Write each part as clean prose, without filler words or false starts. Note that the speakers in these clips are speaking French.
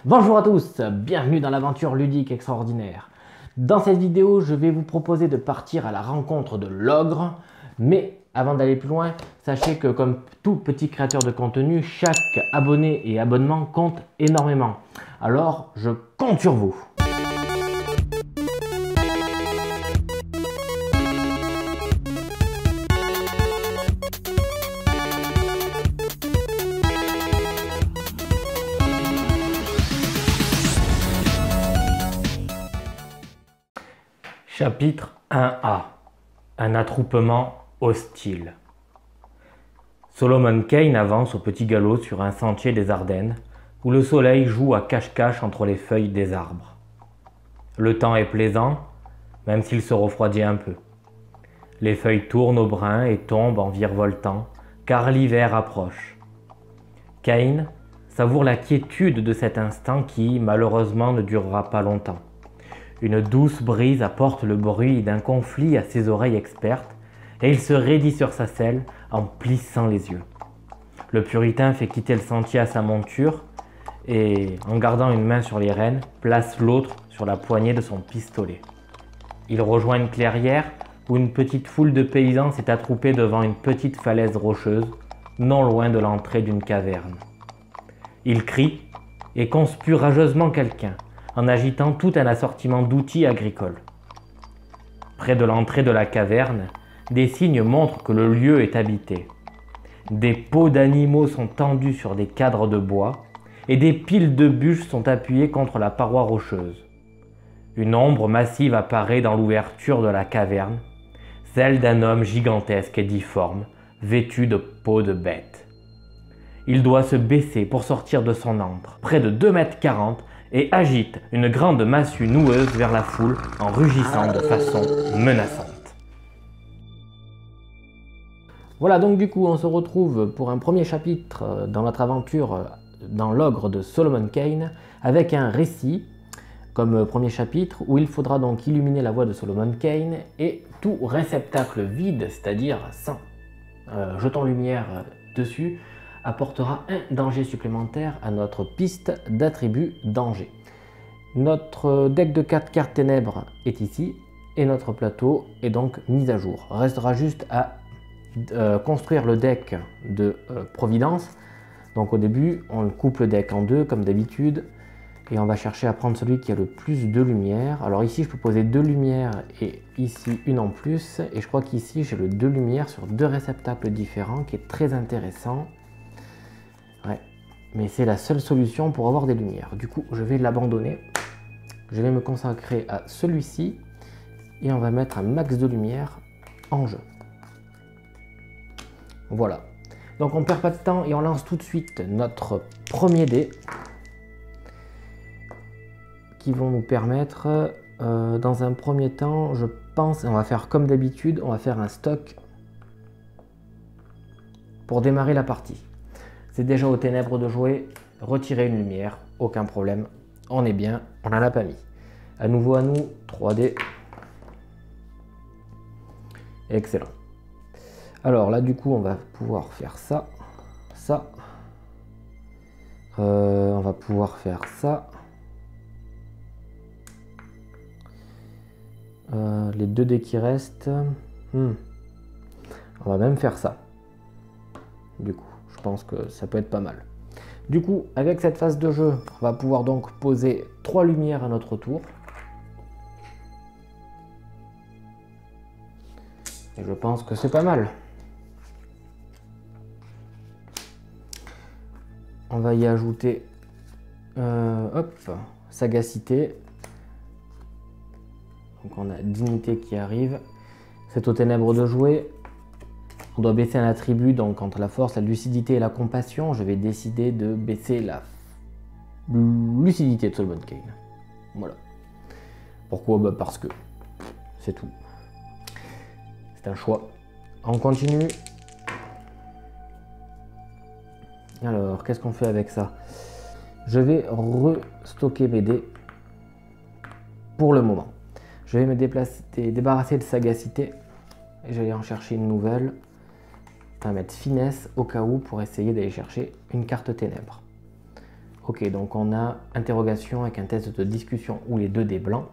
Bonjour à tous, bienvenue dans l'aventure ludique extraordinaire. Dans cette vidéo, je vais vous proposer de partir à la rencontre de l'ogre, mais avant d'aller plus loin, sachez que comme tout petit créateur de contenu, chaque abonné et abonnement compte énormément. Alors, je compte sur vous. Chapitre 1A. Un attroupement hostile. Solomon Kane avance au petit galop sur un sentier des Ardennes, où le soleil joue à cache-cache entre les feuilles des arbres. Le temps est plaisant, même s'il se refroidit un peu. Les feuilles tournent au brun et tombent en virevoltant, car l'hiver approche. Kane savoure la quiétude de cet instant qui, malheureusement, ne durera pas longtemps. Une douce brise apporte le bruit d'un conflit à ses oreilles expertes et il se raidit sur sa selle en plissant les yeux. Le puritain fait quitter le sentier à sa monture et, en gardant une main sur les rênes, place l'autre sur la poignée de son pistolet. Il rejoint une clairière où une petite foule de paysans s'est attroupée devant une petite falaise rocheuse, non loin de l'entrée d'une caverne. Il crie et conspire rageusement quelqu'un, en agitant tout un assortiment d'outils agricoles. Près de l'entrée de la caverne, des signes montrent que le lieu est habité. Des peaux d'animaux sont tendues sur des cadres de bois et des piles de bûches sont appuyées contre la paroi rocheuse. Une ombre massive apparaît dans l'ouverture de la caverne, celle d'un homme gigantesque et difforme, vêtu de peau de bête. Il doit se baisser pour sortir de son antre, près de 2,40 m, et agite une grande massue noueuse vers la foule en rugissant de façon menaçante. Voilà, donc du coup on se retrouve pour un premier chapitre dans notre aventure dans l'ogre de Solomon Kane, avec un récit comme premier chapitre où il faudra donc illuminer la voie de Solomon Kane et tout réceptacle vide, c'est-à-dire sans jeton lumière dessus, apportera un danger supplémentaire à notre piste d'attributs danger. Notre deck de 4 cartes ténèbres est ici et notre plateau est donc mis à jour. Restera juste à construire le deck de Providence. Donc au début, on coupe le deck en deux comme d'habitude et on va chercher à prendre celui qui a le plus de lumière. Alors ici, je peux poser 2 lumières et ici une en plus. Et je crois qu'ici, j'ai le 2 lumières sur 2 réceptacles différents qui est très intéressant. Ouais, mais c'est la seule solution pour avoir des lumières. Du coup, je vais l'abandonner. Je vais me consacrer à celui-ci et on va mettre un max de lumière en jeu. Voilà. Donc on perd pas de temps et on lance tout de suite notre premier dé qui vont nous permettre, dans un premier temps, je pense, on va faire comme d'habitude, on va faire un stock pour démarrer la partie. C'est déjà aux ténèbres de jouer, retirer une lumière, aucun problème, on est bien, on n'en a pas mis. À nouveau à nous, 3D. Excellent. Alors là du coup on va pouvoir faire ça, ça. On va pouvoir faire ça. Les 2 dés qui restent. On va même faire ça. Du coup. Je pense que ça peut être pas mal. Du coup, avec cette phase de jeu, on va pouvoir donc poser 3 lumières à notre tour. Et je pense que c'est pas mal. On va y ajouter hop, sagacité. Donc on a dignité qui arrive. C'est aux ténèbres de jouer. On doit baisser un attribut, donc entre la force, la lucidité et la compassion, je vais décider de baisser la lucidité de Solomon Kane. Voilà. Pourquoi? Bah parce que c'est tout. C'est un choix. On continue. Alors, qu'est-ce qu'on fait avec ça? Je vais restocker mes dés pour le moment. Je vais me débarrasser de sagacité et je vais en chercher une nouvelle. On va mettre finesse au cas où pour essayer d'aller chercher une carte ténèbres. Ok, donc on a interrogation avec un test de discussion ou les 2 dés blancs.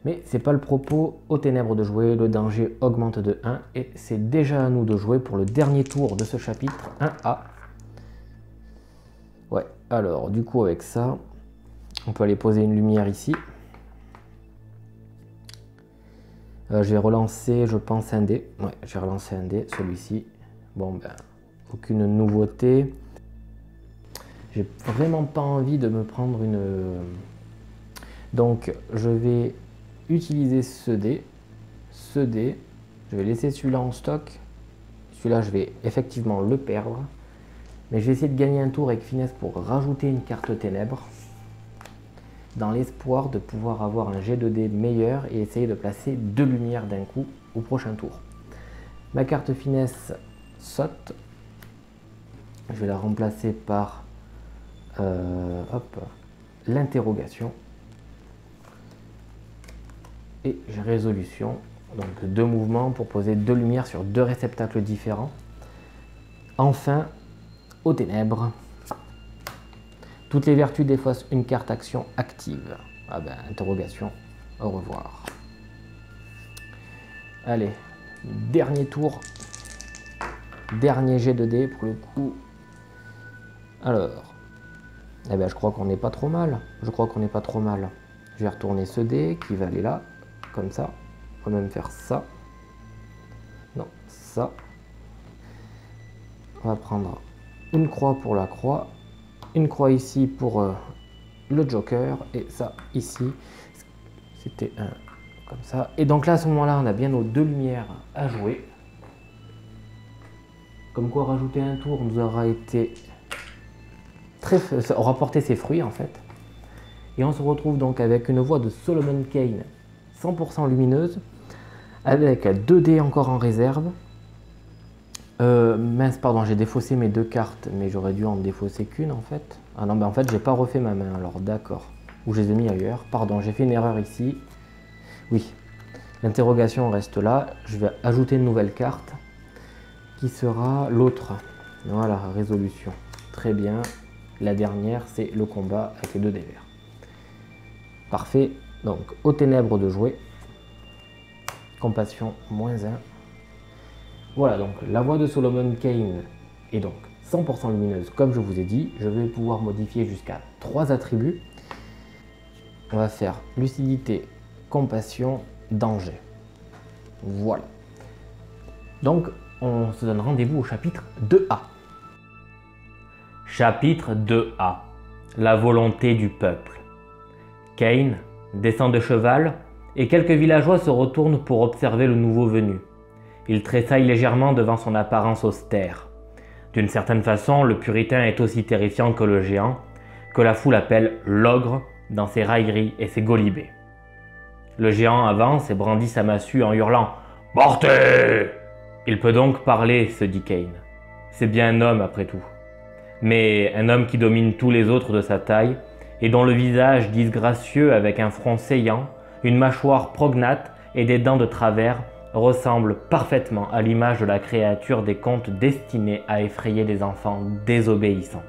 Mais c'est pas le propos. Aux ténèbres de jouer, le danger augmente de 1. Et c'est déjà à nous de jouer pour le dernier tour de ce chapitre 1A. Ouais, alors du coup avec ça, on peut aller poser une lumière ici. Je vais relancer, je pense, un dé. Ouais, j'ai relancé un dé, celui-ci. Bon, ben, aucune nouveauté. J'ai vraiment pas envie de me prendre une... Donc, je vais utiliser ce dé. Je vais laisser celui-là en stock. Celui-là, je vais effectivement le perdre. Mais je vais essayer de gagner un tour avec finesse pour rajouter une carte ténèbres, dans l'espoir de pouvoir avoir un jet de dés meilleur et essayer de placer 2 lumières d'un coup au prochain tour. Ma carte finesse saute. Je vais la remplacer par l'interrogation. Et j'ai résolution. Donc 2 mouvements pour poser 2 lumières sur 2 réceptacles différents. Enfin, aux ténèbres. Toutes les vertus défaussent une carte action active. Ah ben, interrogation, au revoir. Allez, dernier tour. Dernier jet de dés pour le coup. Alors, eh ben, je crois qu'on n'est pas trop mal. Je vais retourner ce dé qui va aller là, comme ça. On va même faire ça. Non, ça. On va prendre une croix pour la croix. Une croix ici pour le joker et ça ici, c'était un comme ça. Et donc là à ce moment-là on a bien nos 2 lumières à jouer. Comme quoi rajouter un tour nous aura été ça aura porté ses fruits en fait. Et on se retrouve donc avec une voix de Solomon Kane 100% lumineuse, avec 2 dés encore en réserve. Mince, pardon, j'ai défaussé mes 2 cartes, mais j'aurais dû en défausser qu'une en fait. Ah non, ben en fait, j'ai pas refait ma main, alors d'accord. Ou je les ai mis ailleurs. Pardon, j'ai fait une erreur ici. Oui, l'interrogation reste là. Je vais ajouter une nouvelle carte qui sera l'autre. Voilà, résolution. Très bien. La dernière, c'est le combat avec les 2 dés verts. Parfait. Donc, aux ténèbres de jouer. Compassion, -1. Voilà, donc la voix de Solomon Kane est donc 100% lumineuse, comme je vous ai dit. Je vais pouvoir modifier jusqu'à 3 attributs. On va faire lucidité, compassion, danger. Voilà. Donc, on se donne rendez-vous au chapitre 2A. Chapitre 2A. La volonté du peuple. Kane descend de cheval et quelques villageois se retournent pour observer le nouveau venu. Il tressaille légèrement devant son apparence austère. D'une certaine façon, le puritain est aussi terrifiant que le géant, que la foule appelle l'ogre dans ses railleries et ses golibets. Le géant avance et brandit sa massue en hurlant « Portez !» Il peut donc parler, se dit Kane. C'est bien un homme après tout. Mais un homme qui domine tous les autres de sa taille et dont le visage disgracieux avec un front saillant, une mâchoire prognate et des dents de travers ressemble parfaitement à l'image de la créature des contes destinée à effrayer des enfants désobéissants.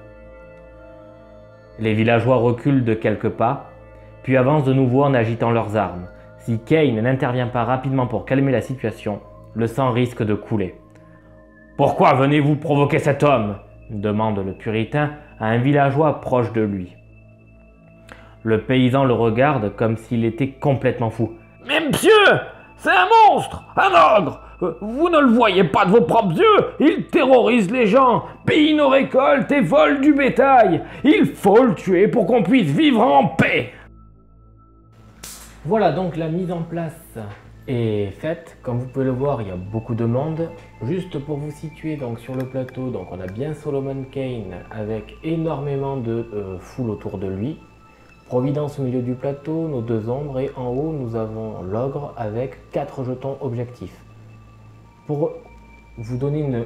Les villageois reculent de quelques pas, puis avancent de nouveau en agitant leurs armes. Si Kane n'intervient pas rapidement pour calmer la situation, le sang risque de couler. « Pourquoi venez-vous provoquer cet homme ?» demande le puritain à un villageois proche de lui. Le paysan le regarde comme s'il était complètement fou. « Mais monsieur, c'est un monstre, un ogre. Vous ne le voyez pas de vos propres yeux. Il terrorise les gens, pille nos récoltes et vole du bétail. Il faut le tuer pour qu'on puisse vivre en paix. » Voilà, donc la mise en place est faite. Comme vous pouvez le voir, il y a beaucoup de monde. Juste pour vous situer donc sur le plateau, donc on a bien Solomon Kane avec énormément de foule autour de lui. Providence au milieu du plateau, nos 2 ombres, et en haut nous avons l'ogre avec 4 jetons objectifs. Pour vous donner une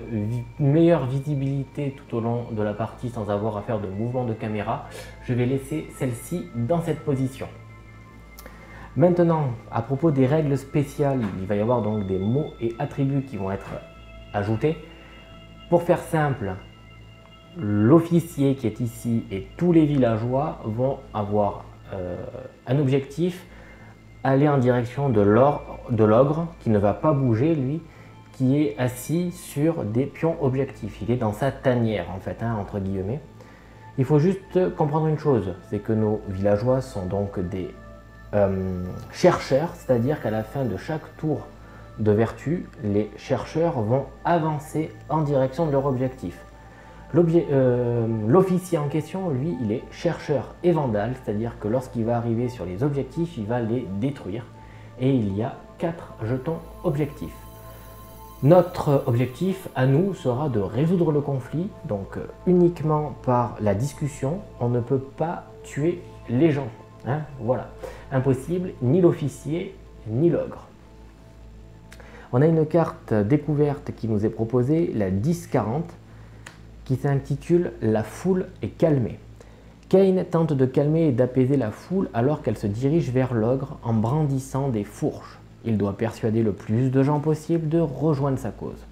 meilleure visibilité tout au long de la partie sans avoir à faire de mouvement de caméra, je vais laisser celle-ci dans cette position. Maintenant, à propos des règles spéciales, il va y avoir donc des mots et attributs qui vont être ajoutés. Pour faire simple, l'officier qui est ici et tous les villageois vont avoir un objectif, aller en direction de l'ogre qui ne va pas bouger lui, qui est assis sur des pions objectifs. Il est dans sa tanière en fait, hein, entre guillemets. Il faut juste comprendre une chose, c'est que nos villageois sont donc des chercheurs, c'est-à-dire qu'à la fin de chaque tour de vertu, les chercheurs vont avancer en direction de leur objectif. L'officier en question, lui, il est chercheur et vandale, c'est-à-dire que lorsqu'il va arriver sur les objectifs, il va les détruire. Et il y a 4 jetons objectifs. Notre objectif à nous sera de résoudre le conflit, donc uniquement par la discussion. On ne peut pas tuer les gens, hein, voilà. Impossible, ni l'officier, ni l'ogre. On a une carte découverte qui nous est proposée, la 10-40, qui s'intitule « La foule est calmée ». Kane tente de calmer et d'apaiser la foule alors qu'elle se dirige vers l'ogre en brandissant des fourches. Il doit persuader le plus de gens possible de rejoindre sa cause.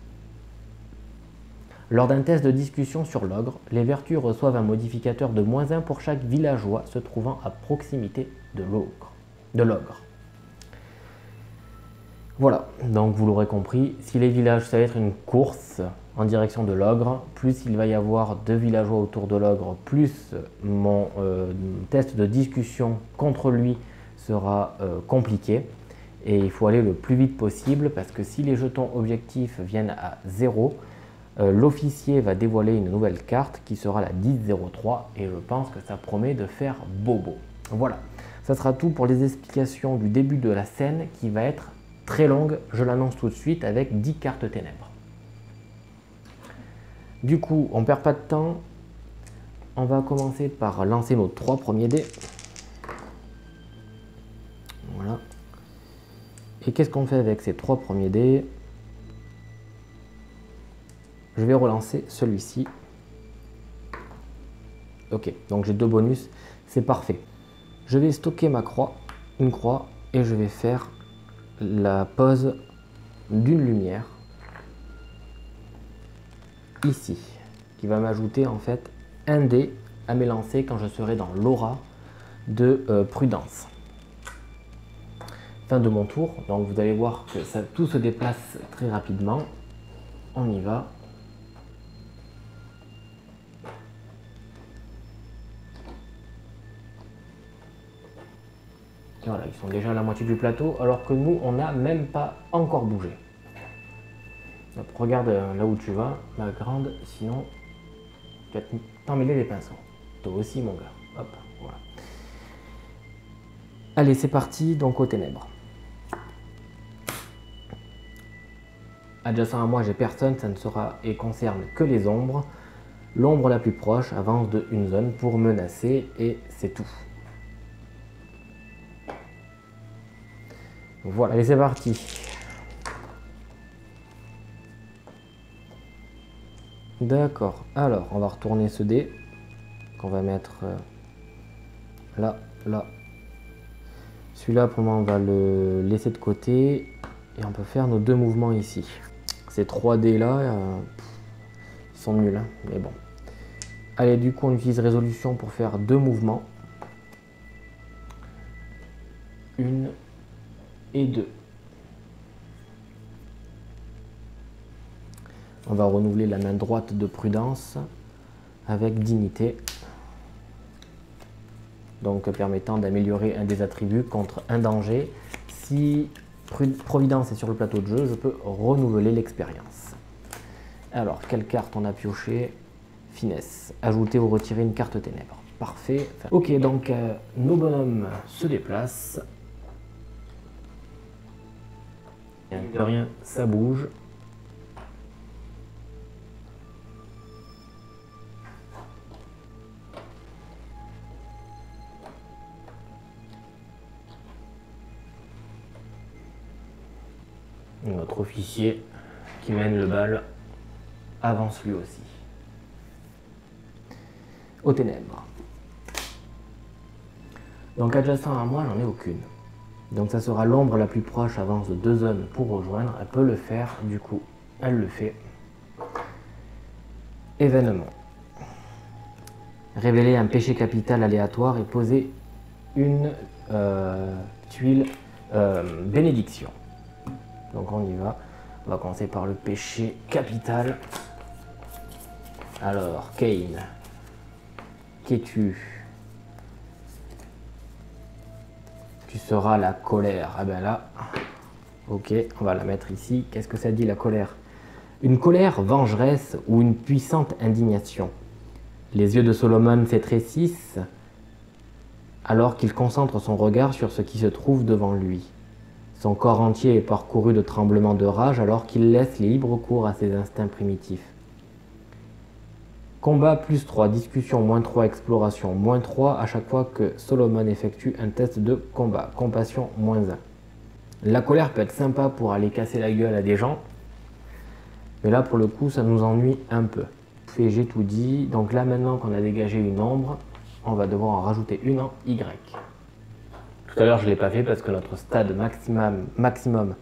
Lors d'un test de discussion sur l'ogre, les vertus reçoivent un modificateur de -1 pour chaque villageois se trouvant à proximité de l'ogre. Voilà, donc vous l'aurez compris, si les villages, ça va être une course en direction de l'ogre, plus il va y avoir de villageois autour de l'ogre, plus mon test de discussion contre lui sera compliqué. Et il faut aller le plus vite possible parce que si les jetons objectifs viennent à 0, l'officier va dévoiler une nouvelle carte qui sera la 10-03 et je pense que ça promet de faire bobo. Voilà, ça sera tout pour les explications du début de la scène qui va être très longue, je l'annonce tout de suite, avec 10 cartes ténèbres. Du coup, on ne perd pas de temps, on va commencer par lancer nos 3 premiers dés. Voilà. Et qu'est-ce qu'on fait avec ces 3 premiers dés? Je vais relancer celui-ci. Ok, donc j'ai 2 bonus, c'est parfait. Je vais stocker ma croix, une croix, et je vais faire la pose d'une lumière ici, qui va m'ajouter en fait un dé à mes lancers quand je serai dans l'aura de prudence. Fin de mon tour, donc vous allez voir que tout se déplace très rapidement. On y va. Voilà, ils sont déjà à la moitié du plateau, alors que nous, on n'a même pas encore bougé. Hop, regarde là où tu vas, ma grande, sinon tu vas t'emmêler les pinceaux. Toi aussi, mon gars. Hop, voilà. Allez, c'est parti, donc aux ténèbres. Adjacent à moi, j'ai personne, ça ne sera et concerne que les ombres. L'ombre la plus proche avance de une zone pour menacer et c'est tout. Voilà, allez, c'est parti. D'accord, alors on va retourner ce dé qu'on va mettre là, là. Celui-là, pour le moment, on va le laisser de côté et on peut faire nos 2 mouvements ici. Ces 3 dés là, ils sont nuls, hein, mais bon. Allez, du coup, on utilise résolution pour faire 2 mouvements. 1 et 2. On va renouveler la main droite de prudence avec dignité. Donc permettant d'améliorer un des attributs contre un danger. Si Providence est sur le plateau de jeu, je peux renouveler l'expérience. Alors, quelle carte on a pioché? Finesse. Ajouter ou retirer une carte ténèbres. Parfait. Ok, donc nos bonhommes se déplacent. De rien, ça bouge. Notre officier qui mène le bal avance lui aussi. Aux ténèbres. Donc adjacent à moi, j'en ai aucune. Donc ça sera l'ombre la plus proche avance de 2 zones pour rejoindre. Elle peut le faire, du coup, elle le fait. Événement. Révéler un péché capital aléatoire et poser une tuile bénédiction. Donc on y va. On va commencer par le péché capital. Alors, Cain, qu'es-tu? Tu seras la colère. Ah ben là, ok, on va la mettre ici. Qu'est-ce que ça dit la colère? Une colère vengeresse ou une puissante indignation. Les yeux de Solomon s'étrécissent alors qu'il concentre son regard sur ce qui se trouve devant lui. Son corps entier est parcouru de tremblements de rage alors qu'il laisse libre cours à ses instincts primitifs. Combat +3, discussion -3, exploration -3 à chaque fois que Solomon effectue un test de combat. Compassion -1. La colère peut être sympa pour aller casser la gueule à des gens, mais là pour le coup ça nous ennuie un peu. J'ai tout dit, donc là maintenant qu'on a dégagé une ombre, on va devoir en rajouter une en Y. Tout à l'heure je ne l'ai pas fait parce que notre stade maximum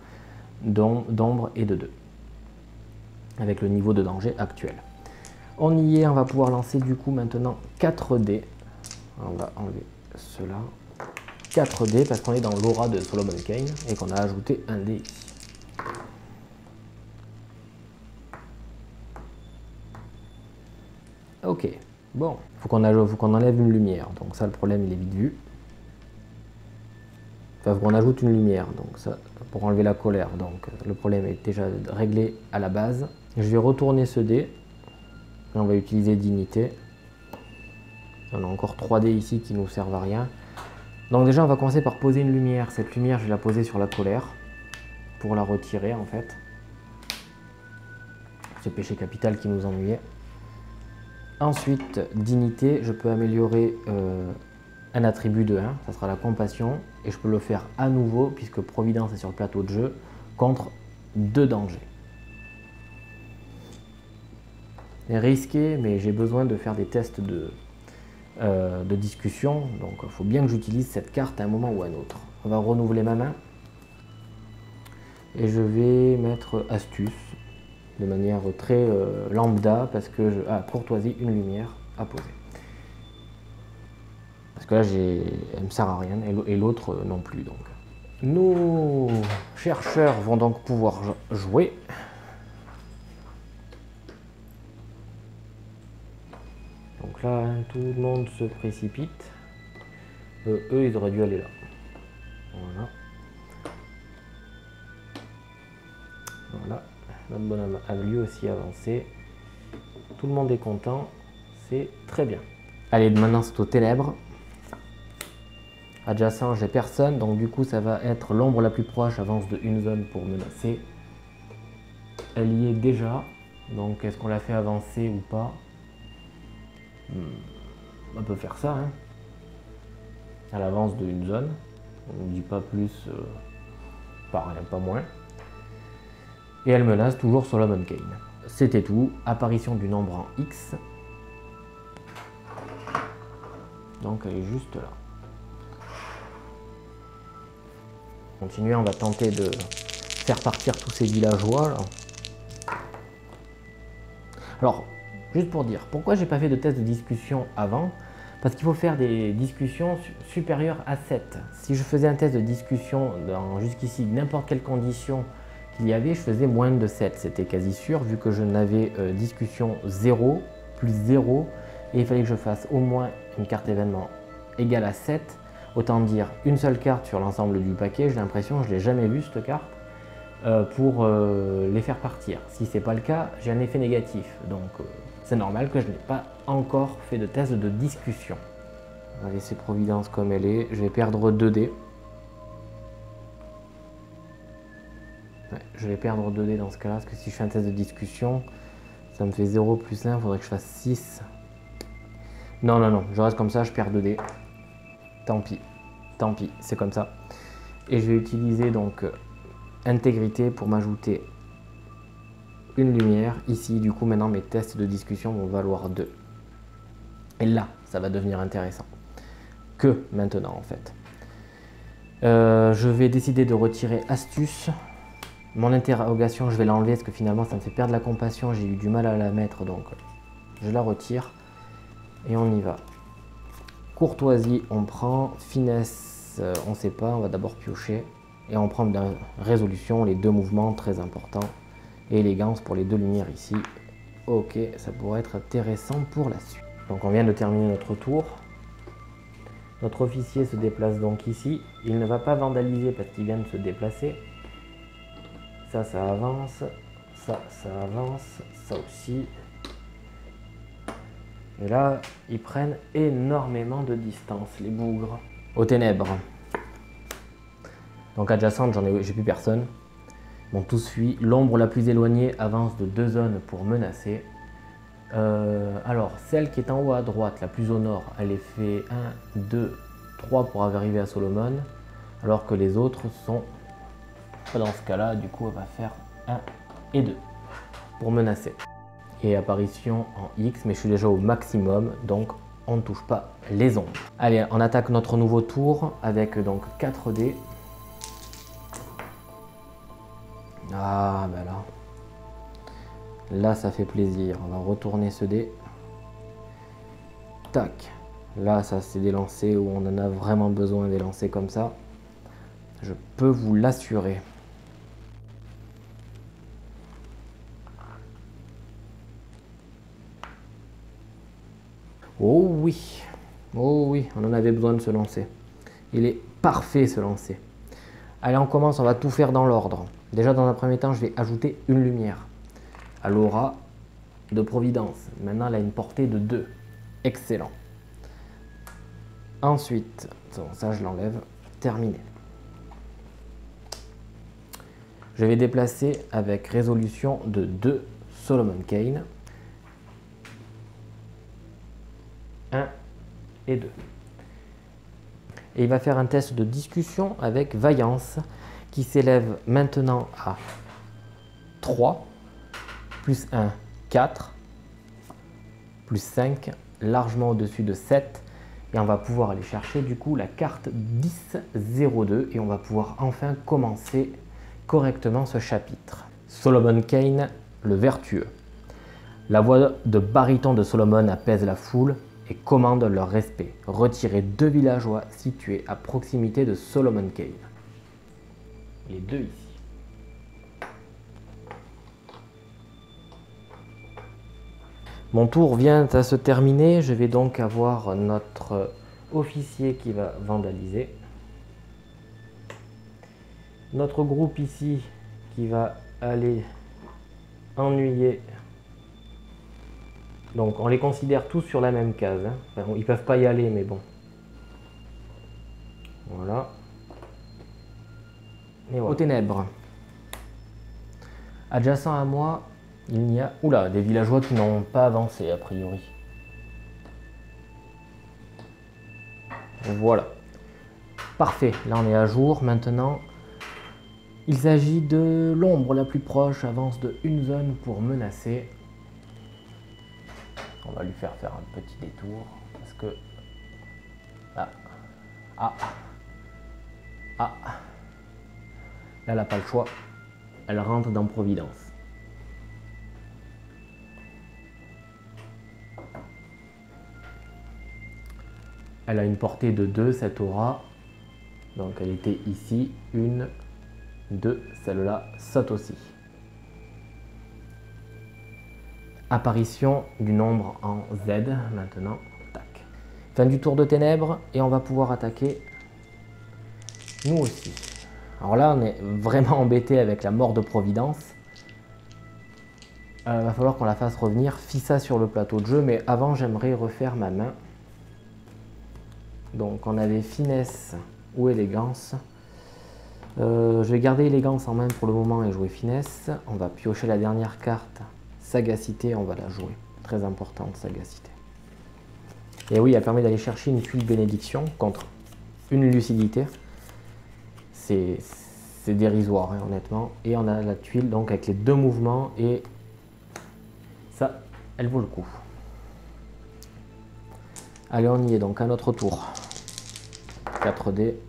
d'ombre est de 2, avec le niveau de danger actuel. On y est, on va pouvoir lancer du coup maintenant 4 dés. On va enlever cela. 4 dés parce qu'on est dans l'aura de Solomon Kane et qu'on a ajouté un dé ici. Ok, bon, faut qu'on enlève une lumière, donc ça le problème il est vite vu. Enfin, faut qu'on ajoute une lumière, donc ça pour enlever la colère, donc le problème est déjà réglé à la base. Je vais retourner ce dé. Et on va utiliser dignité. On a encore 3 dés ici qui ne nous servent à rien. Donc déjà on va commencer par poser une lumière. Cette lumière je vais la poser sur la colère pour la retirer en fait. Ce péché capital qui nous ennuyait. Ensuite, dignité, je peux améliorer un attribut de 1, ça sera la compassion, et je peux le faire à nouveau, puisque Providence est sur le plateau de jeu, contre 2 dangers. C'est risqué, mais j'ai besoin de faire des tests de discussion, donc il faut bien que j'utilise cette carte à un moment ou à un autre. On va renouveler ma main, et je vais mettre astuce, de manière très lambda, parce que courtoisie, une lumière à poser. Parce que là, elle ne me sert à rien, et l'autre non plus. Donc. Nos chercheurs vont donc pouvoir jouer. Donc là, tout le monde se précipite. Eux, ils auraient dû aller là. Voilà. Voilà. Notre bonhomme a lui aussi avancé. Tout le monde est content. C'est très bien. Allez, maintenant c'est aux ténèbres. Adjacent, j'ai personne. Donc du coup, ça va être l'ombre la plus proche avance de une zone pour menacer. Elle y est déjà. Donc est-ce qu'on la fait avancer ou pas? On peut faire ça. Hein. Elle avance de une zone. On ne dit pas plus, pas rien, pas moins. Et elle menace toujours Solomon Kane. C'était tout. Apparition du nombre en X. Donc elle est juste là. Continuer, on va tenter de faire partir tous ces villageois. Là. Alors, juste pour dire, pourquoi j'ai pas fait de test de discussion avant? Parce qu'il faut faire des discussions supérieures à 7. Si je faisais un test de discussion dans jusqu'ici n'importe quelle condition qu'il y avait, je faisais moins de 7. C'était quasi sûr, vu que je n'avais discussion 0, plus 0, et il fallait que je fasse au moins une carte événement égale à 7. Autant dire une seule carte sur l'ensemble du paquet, j'ai l'impression que je ne l'ai jamais vue cette carte, pour les faire partir. Si ce n'est pas le cas, j'ai un effet négatif. Donc c'est normal que je n'ai pas encore fait de test de discussion. On va laisser Providence comme elle est. Je vais perdre 2 dés. Ouais, je vais perdre 2 dés dans ce cas-là, parce que si je fais un test de discussion, ça me fait 0 plus 1, il faudrait que je fasse 6. Non, non, non, je reste comme ça, je perds 2 dés. Tant pis, c'est comme ça. Et je vais utiliser donc intégrité pour m'ajouter une lumière. Ici, du coup, maintenant mes tests de discussion vont valoir 2. Et là, ça va devenir intéressant. Que maintenant, en fait. Je vais décider de retirer astuce. Mon interrogation, je vais l'enlever parce que finalement, ça me fait perdre la compassion. J'ai eu du mal à la mettre, donc je la retire. Et on y va. Courtoisie, on prend. Finesse, on ne sait pas, on va d'abord piocher. Et on prend de la résolution, les deux mouvements très importants. Et élégance pour les deux lumières ici. Ok, ça pourrait être intéressant pour la suite. Donc on vient de terminer notre tour. Notre officier se déplace donc ici. Il ne va pas vandaliser parce qu'il vient de se déplacer. Ça, ça avance. Ça avance. Ça aussi. Et là, ils prennent énormément de distance, les bougres. Aux ténèbres. Donc adjacente, j'ai plus personne. Bon, tous fuient. L'ombre la plus éloignée avance de 2 zones pour menacer. Alors, celle qui est en haut à droite, la plus au nord, elle est fait 1, 2, 3 pour arriver à Solomon. Alors que les autres sont pas dans ce cas-là. Du coup, elle va faire 1 et 2 pour menacer. Et apparition en X, mais je suis déjà au maximum, donc on ne touche pas les ombres. Allez, on attaque notre nouveau tour avec donc 4 dés. Ah, ben là. Là, ça fait plaisir. On va retourner ce dé. Tac. Là, ça c'est des lancers où on en a vraiment besoin, des lancers comme ça. Je peux vous l'assurer. Oh oui, on en avait besoin de ce lancer. Il est parfait ce lancer. Allez, on commence, on va tout faire dans l'ordre. Déjà, dans un premier temps, je vais ajouter une lumière à l'aura de Providence. Maintenant, elle a une portée de 2. Excellent. Ensuite, ça je l'enlève. Terminé. Je vais déplacer avec résolution de 2 Solomon Kane. 1 et 2. Et il va faire un test de discussion avec Vaillance qui s'élève maintenant à 3, plus 1, 4, plus 5, largement au-dessus de 7. Et on va pouvoir aller chercher du coup la carte 10-02 et on va pouvoir enfin commencer correctement ce chapitre. Solomon Kane, le vertueux. La voix de baryton de Solomon apaise la foule et commande leur respect. Retirez 2 villageois situés à proximité de Solomon Kane. Les 2 ici. Mon tour vient à se terminer. Je vais donc avoir notre officier qui va vandaliser. Notre groupe ici qui va aller ennuyer. Donc on les considère tous sur la même case. Hein. Enfin, ils ne peuvent pas y aller, mais bon. Voilà. Et voilà. Aux ténèbres. Adjacent à moi, il n'y a... Oula, des villageois qui n'ont pas avancé a priori. Voilà. Parfait, là on est à jour. Maintenant, il s'agit de l'ombre la plus proche, avance de 1 zone pour menacer. On va lui faire un petit détour parce que... Ah. Là, elle n'a pas le choix. Elle rentre dans Providence. Elle a une portée de 2, cette aura. Donc elle était ici. 1, 2. Celle-là saute aussi. Apparition du nombre en Z maintenant. Tac. Fin du tour de ténèbres et on va pouvoir attaquer nous aussi. Alors là, on est vraiment embêté avec la mort de Providence. Il va falloir qu'on la fasse revenir. Fissa sur le plateau de jeu, mais avant, j'aimerais refaire ma main. Donc, on avait finesse ou élégance. Je vais garder élégance en main pour le moment et jouer finesse. On va piocher la dernière carte. Sagacité, on va la jouer. Très importante, sagacité. Et oui, elle permet d'aller chercher une tuile bénédiction contre une lucidité. C'est dérisoire, hein, honnêtement. Et on a la tuile donc avec les 2 mouvements et ça, elle vaut le coup. Allez, on y est donc à notre tour. 4 dés.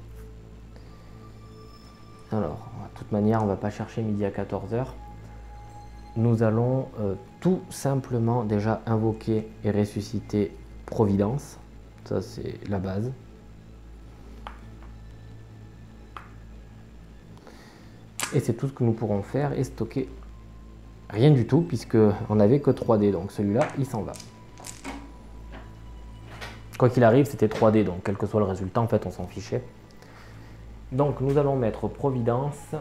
Alors, de toute manière, on ne va pas chercher midi à 14 h. Nous allons tout simplement déjà invoquer et ressusciter Providence. Ça, c'est la base. Et c'est tout ce que nous pourrons faire et stocker. Rien du tout, puisque on n'avait que 3D. Donc celui-là, il s'en va. Quoi qu'il arrive, c'était 3D. Donc quel que soit le résultat, en fait, on s'en fichait. Donc nous allons mettre Providence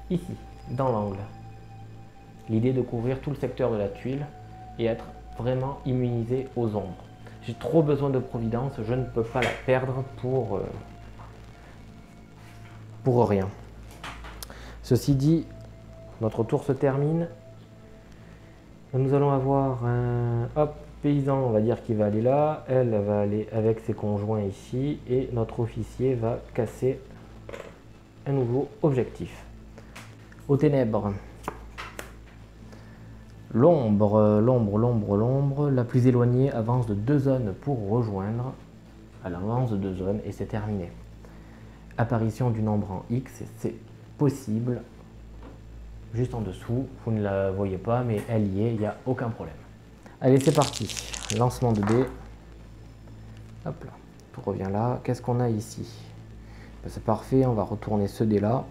ici, dans l'angle. L'idée de couvrir tout le secteur de la tuile et être vraiment immunisé aux ombres. J'ai trop besoin de Providence, je ne peux pas la perdre pour rien. Ceci dit, notre tour se termine. Nous allons avoir un paysan, on va dire, qui va aller là. Elle va aller avec ses conjoints ici. Et notre officier va casser un nouveau objectif. Aux ténèbres. L'ombre, la plus éloignée avance de 2 zones pour rejoindre. Elle avance de 2 zones et c'est terminé. Apparition du nombre en X, c'est possible. Juste en dessous, vous ne la voyez pas, mais elle y est, il n'y a aucun problème. Allez, c'est parti. Lancement de dés. Hop là, tout revient là. Qu'est-ce qu'on a ici? C'est parfait, on va retourner ce dé là.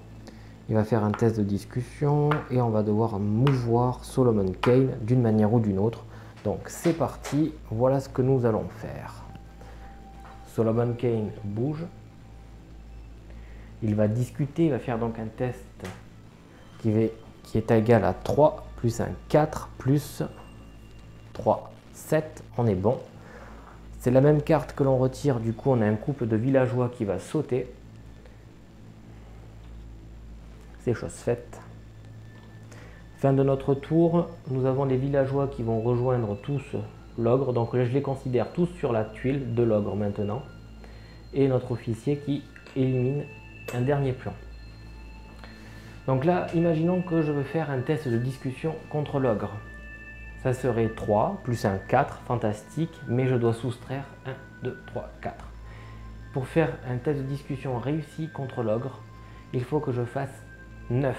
Il va faire un test de discussion et on va devoir mouvoir Solomon Kane d'une manière ou d'une autre. Donc c'est parti, voilà ce que nous allons faire. Solomon Kane bouge. Il va discuter, il va faire donc un test qui est égal à 3 plus un 4 plus 3, 7. On est bon. C'est la même carte que l'on retire, du coup on a un couple de villageois qui va sauter. C'est chose faite. Fin de notre tour, nous avons les villageois qui vont rejoindre tous l'ogre. Donc je les considère tous sur la tuile de l'ogre maintenant. Et notre officier qui élimine un dernier pion. Donc là, imaginons que je veux faire un test de discussion contre l'ogre. Ça serait 3 plus un 4, fantastique, mais je dois soustraire 1, 2, 3, 4. Pour faire un test de discussion réussi contre l'ogre, il faut que je fasse 9.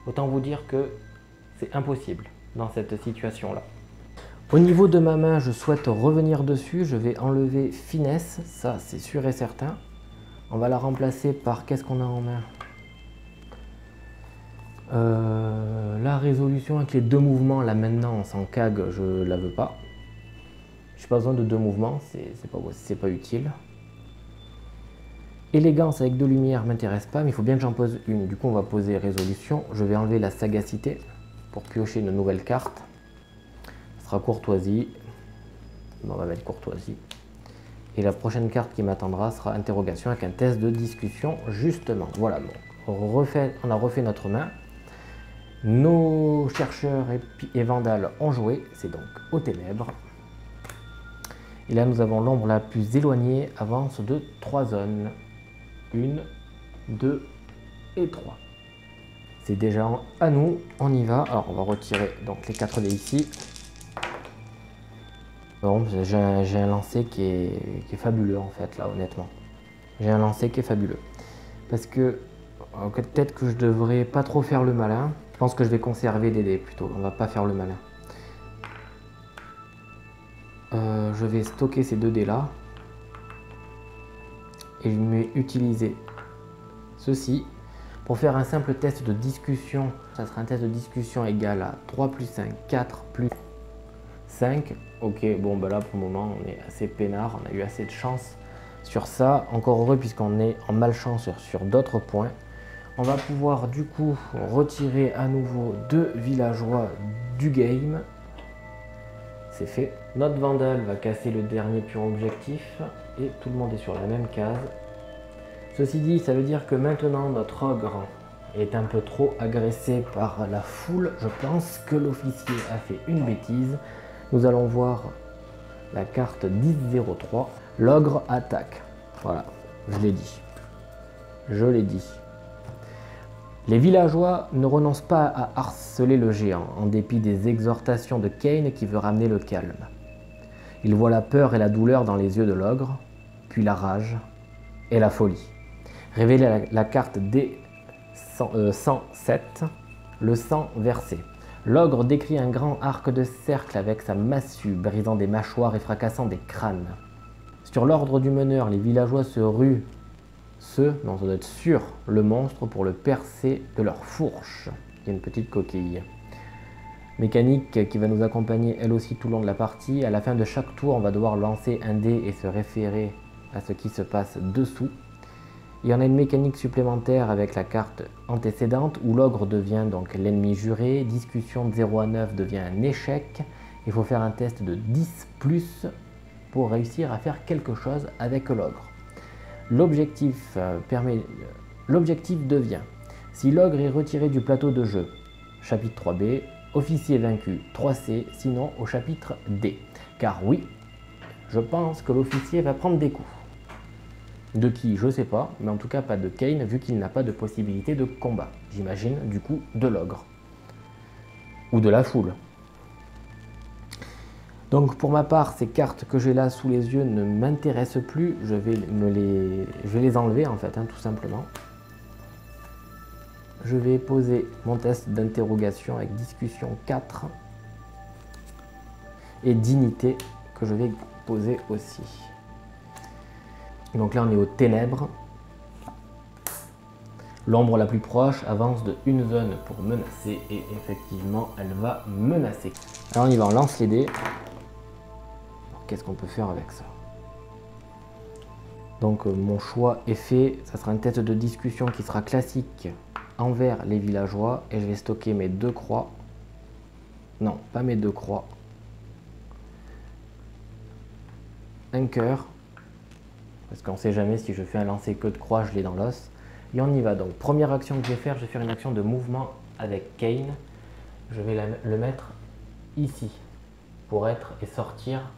Autant vous dire que c'est impossible dans cette situation-là. Au niveau de ma main, je souhaite revenir dessus. Je vais enlever finesse, ça c'est sûr et certain. On va la remplacer par qu'est-ce qu'on a en main? La résolution avec les 2 mouvements, là maintenant sans CAG, je la veux pas. J'ai pas besoin de 2 mouvements, c'est pas utile. Élégance avec 2 lumières m'intéresse pas, mais il faut bien que j'en pose une. Du coup, on va poser résolution. Je vais enlever la sagacité pour piocher une nouvelle carte. Ce sera courtoisie. Bon, on va mettre courtoisie. Et la prochaine carte qui m'attendra sera interrogation avec un test de discussion, justement. Voilà, bon. On a refait notre main. Nos chercheurs et vandales ont joué, c'est donc aux ténèbres. Et là, nous avons l'ombre la plus éloignée, avance de 3 zones. 1, 2 et 3. C'est déjà à nous, on y va. Alors, on va retirer donc les 4 dés ici. Bon, j'ai un lancer qui est fabuleux en fait, là, honnêtement. J'ai un lancer qui est fabuleux. Parce que peut-être que je devrais pas trop faire le malin. Je pense que je vais conserver des dés plutôt. On va pas faire le malin. Je vais stocker ces 2 dés là. Et je vais utiliser ceci pour faire un simple test de discussion. Ça sera un test de discussion égal à 3 plus 1, 4 plus 5. Ok, bon bah là pour le moment on est assez peinard, on a eu assez de chance sur ça. Encore heureux puisqu'on est en malchance sur d'autres points. On va pouvoir du coup retirer à nouveau 2 villageois du game. C'est fait. Notre vandale va casser le dernier pion objectif et tout le monde est sur la même case. Ceci dit, ça veut dire que maintenant notre ogre est un peu trop agressé par la foule. Je pense que l'officier a fait une bêtise. Nous allons voir la carte 10-03. L'ogre attaque. Voilà, je l'ai dit. Je l'ai dit. Les villageois ne renoncent pas à harceler le géant, en dépit des exhortations de Kane qui veut ramener le calme. Ils voient la peur et la douleur dans les yeux de l'ogre, puis la rage et la folie. Révéler la carte D107, le sang versé. L'ogre décrit un grand arc de cercle avec sa massue, brisant des mâchoires et fracassant des crânes. Sur l'ordre du meneur, les villageois se ruent, non, ça doit être sur le monstre pour le percer de leur fourche. Il y a une petite coquille. Mécanique qui va nous accompagner elle aussi tout le long de la partie. À la fin de chaque tour, on va devoir lancer un dé et se référer à ce qui se passe dessous. Il y en a une mécanique supplémentaire avec la carte antécédente où l'ogre devient donc l'ennemi juré. Discussion de 0 à 9 devient un échec. Il faut faire un test de 10+ pour réussir à faire quelque chose avec l'ogre. L'objectif devient, si l'ogre est retiré du plateau de jeu, chapitre 3B, officier vaincu 3C, sinon au chapitre D. Car oui, je pense que l'officier va prendre des coups. De qui, je sais pas, mais en tout cas pas de Kain, vu qu'il n'a pas de possibilité de combat. J'imagine, du coup, de l'ogre. Ou de la foule. Donc pour ma part, ces cartes que j'ai là sous les yeux ne m'intéressent plus. Je vais les enlever en fait, tout simplement. Je vais poser mon test d'interrogation avec discussion 4. Et dignité que je vais poser aussi. Donc là on est aux ténèbres. L'ombre la plus proche avance de une zone pour menacer et effectivement elle va menacer. Alors on y va, on lance les dés. Qu'est-ce qu'on peut faire avec ça? Donc mon choix est fait, ça sera un test de discussion qui sera classique envers les villageois et je vais stocker mes 2 croix. Non, pas mes 2 croix. Un cœur. Parce qu'on ne sait jamais si je fais un lancer que de croix, je l'ai dans l'os. Et on y va. Donc première action que je vais faire une action de mouvement avec Kain. Je vais le mettre ici pour être et sortir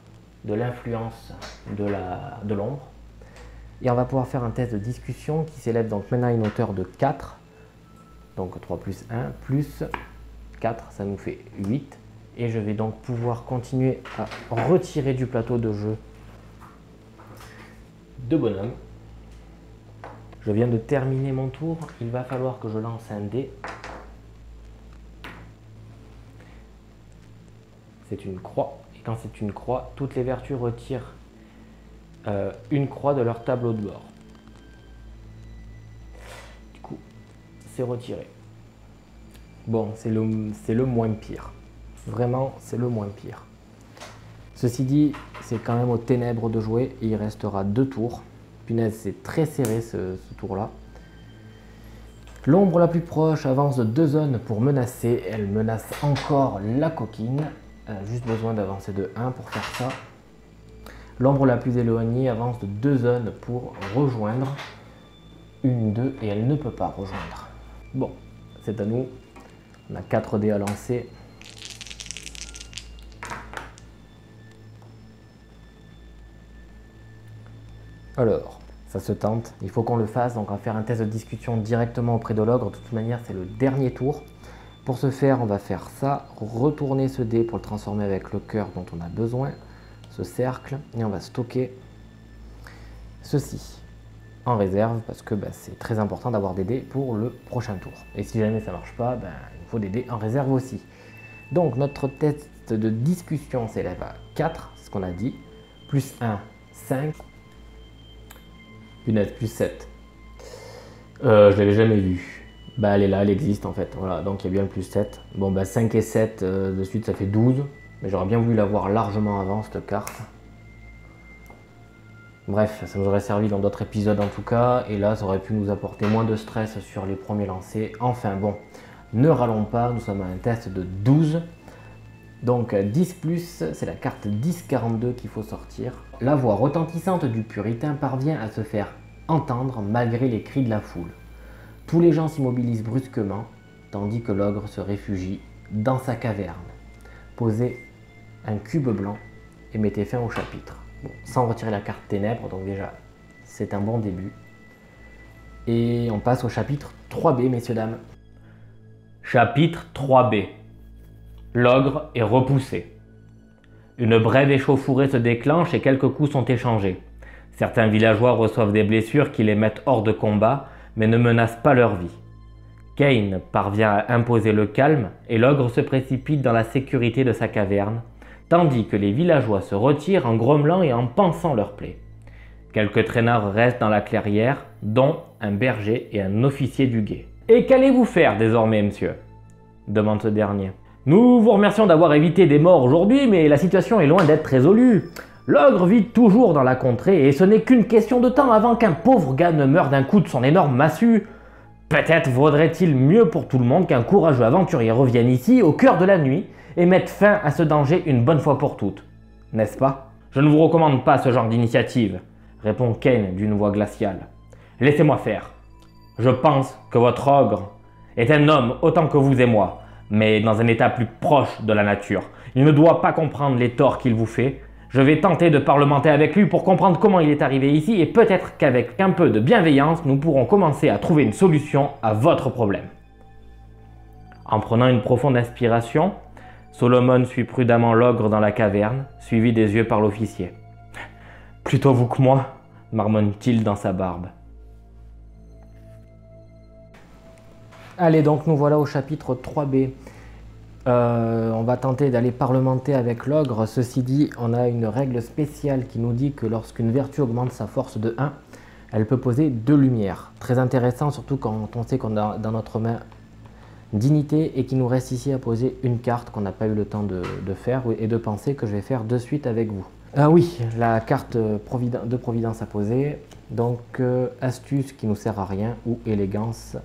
de l'influence de l'ombre. Et on va pouvoir faire un test de discussion qui s'élève donc maintenant à une hauteur de 4. Donc 3 plus 1 plus 4, ça nous fait 8. Et je vais donc pouvoir continuer à retirer du plateau de jeu 2 bonhommes. Je viens de terminer mon tour, il va falloir que je lance un dé. C'est une croix. Et quand c'est une croix, toutes les vertus retirent une croix de leur tableau de bord. Du coup, c'est retiré. Bon, c'est le moins pire. Vraiment, c'est le moins pire. Ceci dit, c'est quand même aux ténèbres de jouer et il restera 2 tours. Punaise, c'est très serré ce tour-là. L'ombre la plus proche avance de 2 zones pour menacer. Elle menace encore la coquine. Elle a juste besoin d'avancer de 1 pour faire ça. L'ombre la plus éloignée avance de 2 zones pour rejoindre. 1, 2 et elle ne peut pas rejoindre. Bon, c'est à nous. On a 4 dés à lancer. Alors, ça se tente, il faut qu'on le fasse, donc on va faire un test de discussion directement auprès de l'ogre. De toute manière, c'est le dernier tour. Pour ce faire, on va faire ça, retourner ce dé pour le transformer avec le cœur dont on a besoin, ce cercle, et on va stocker ceci en réserve parce que c'est très important d'avoir des dés pour le prochain tour. Et si jamais ça ne marche pas, il faut des dés en réserve aussi. Donc notre test de discussion s'élève à 4, c'est ce qu'on a dit, plus 1, 5. Punaise, plus 7. Je l'avais jamais vue. Elle est là, elle existe en fait. Voilà, donc il y a bien le plus 7. Bon, 5 et 7 de suite, ça fait 12. Mais j'aurais bien voulu l'avoir largement avant, cette carte. Bref, ça nous aurait servi dans d'autres épisodes en tout cas. Et là, ça aurait pu nous apporter moins de stress sur les premiers lancers. Enfin bon, ne râlons pas, nous sommes à un test de 12. Donc 10+, c'est la carte 10-42 qu'il faut sortir. La voix retentissante du puritain parvient à se faire entendre malgré les cris de la foule. Tous les gens s'immobilisent brusquement, tandis que l'ogre se réfugie dans sa caverne. Posez un cube blanc et mettez fin au chapitre. Bon, sans retirer la carte ténèbres, donc déjà c'est un bon début. Et on passe au chapitre 3B, messieurs, dames. Chapitre 3B. L'ogre est repoussé. Une brève échauffourée se déclenche et quelques coups sont échangés. Certains villageois reçoivent des blessures qui les mettent hors de combat, mais ne menacent pas leur vie. Kane parvient à imposer le calme et l'ogre se précipite dans la sécurité de sa caverne, tandis que les villageois se retirent en grommelant et en pansant leurs plaies. Quelques traînards restent dans la clairière, dont un berger et un officier du guet. « Et qu'allez-vous faire désormais, monsieur ?» demande ce dernier. « Nous vous remercions d'avoir évité des morts aujourd'hui, mais la situation est loin d'être résolue. L'ogre vit toujours dans la contrée et ce n'est qu'une question de temps avant qu'un pauvre gars ne meure d'un coup de son énorme massue. Peut-être vaudrait-il mieux pour tout le monde qu'un courageux aventurier revienne ici au cœur de la nuit et mette fin à ce danger une bonne fois pour toutes. N'est-ce pas? Je ne vous recommande pas ce genre d'initiative, répond Kane d'une voix glaciale. Laissez-moi faire. Je pense que votre ogre est un homme autant que vous et moi, mais dans un état plus proche de la nature. Il ne doit pas comprendre les torts qu'il vous fait. Je vais tenter de parlementer avec lui pour comprendre comment il est arrivé ici et peut-être qu'avec un peu de bienveillance, nous pourrons commencer à trouver une solution à votre problème. En prenant une profonde inspiration, Solomon suit prudemment l'ogre dans la caverne, suivi des yeux par l'officier. « Plutôt vous que moi » marmonne-t-il dans sa barbe. Allez, donc nous voilà au chapitre 3b. On va tenter d'aller parlementer avec l'ogre. Ceci dit, on a une règle spéciale qui nous dit que lorsqu'une vertu augmente sa force de 1, elle peut poser 2 lumières. Très intéressant, surtout quand on sait qu'on a dans notre main dignité et qu'il nous reste ici à poser une carte qu'on n'a pas eu le temps de faire et de penser que je vais faire de suite avec vous. Ah oui, la carte de Providence à poser. Donc astuce qui nous sert à rien ou élégance,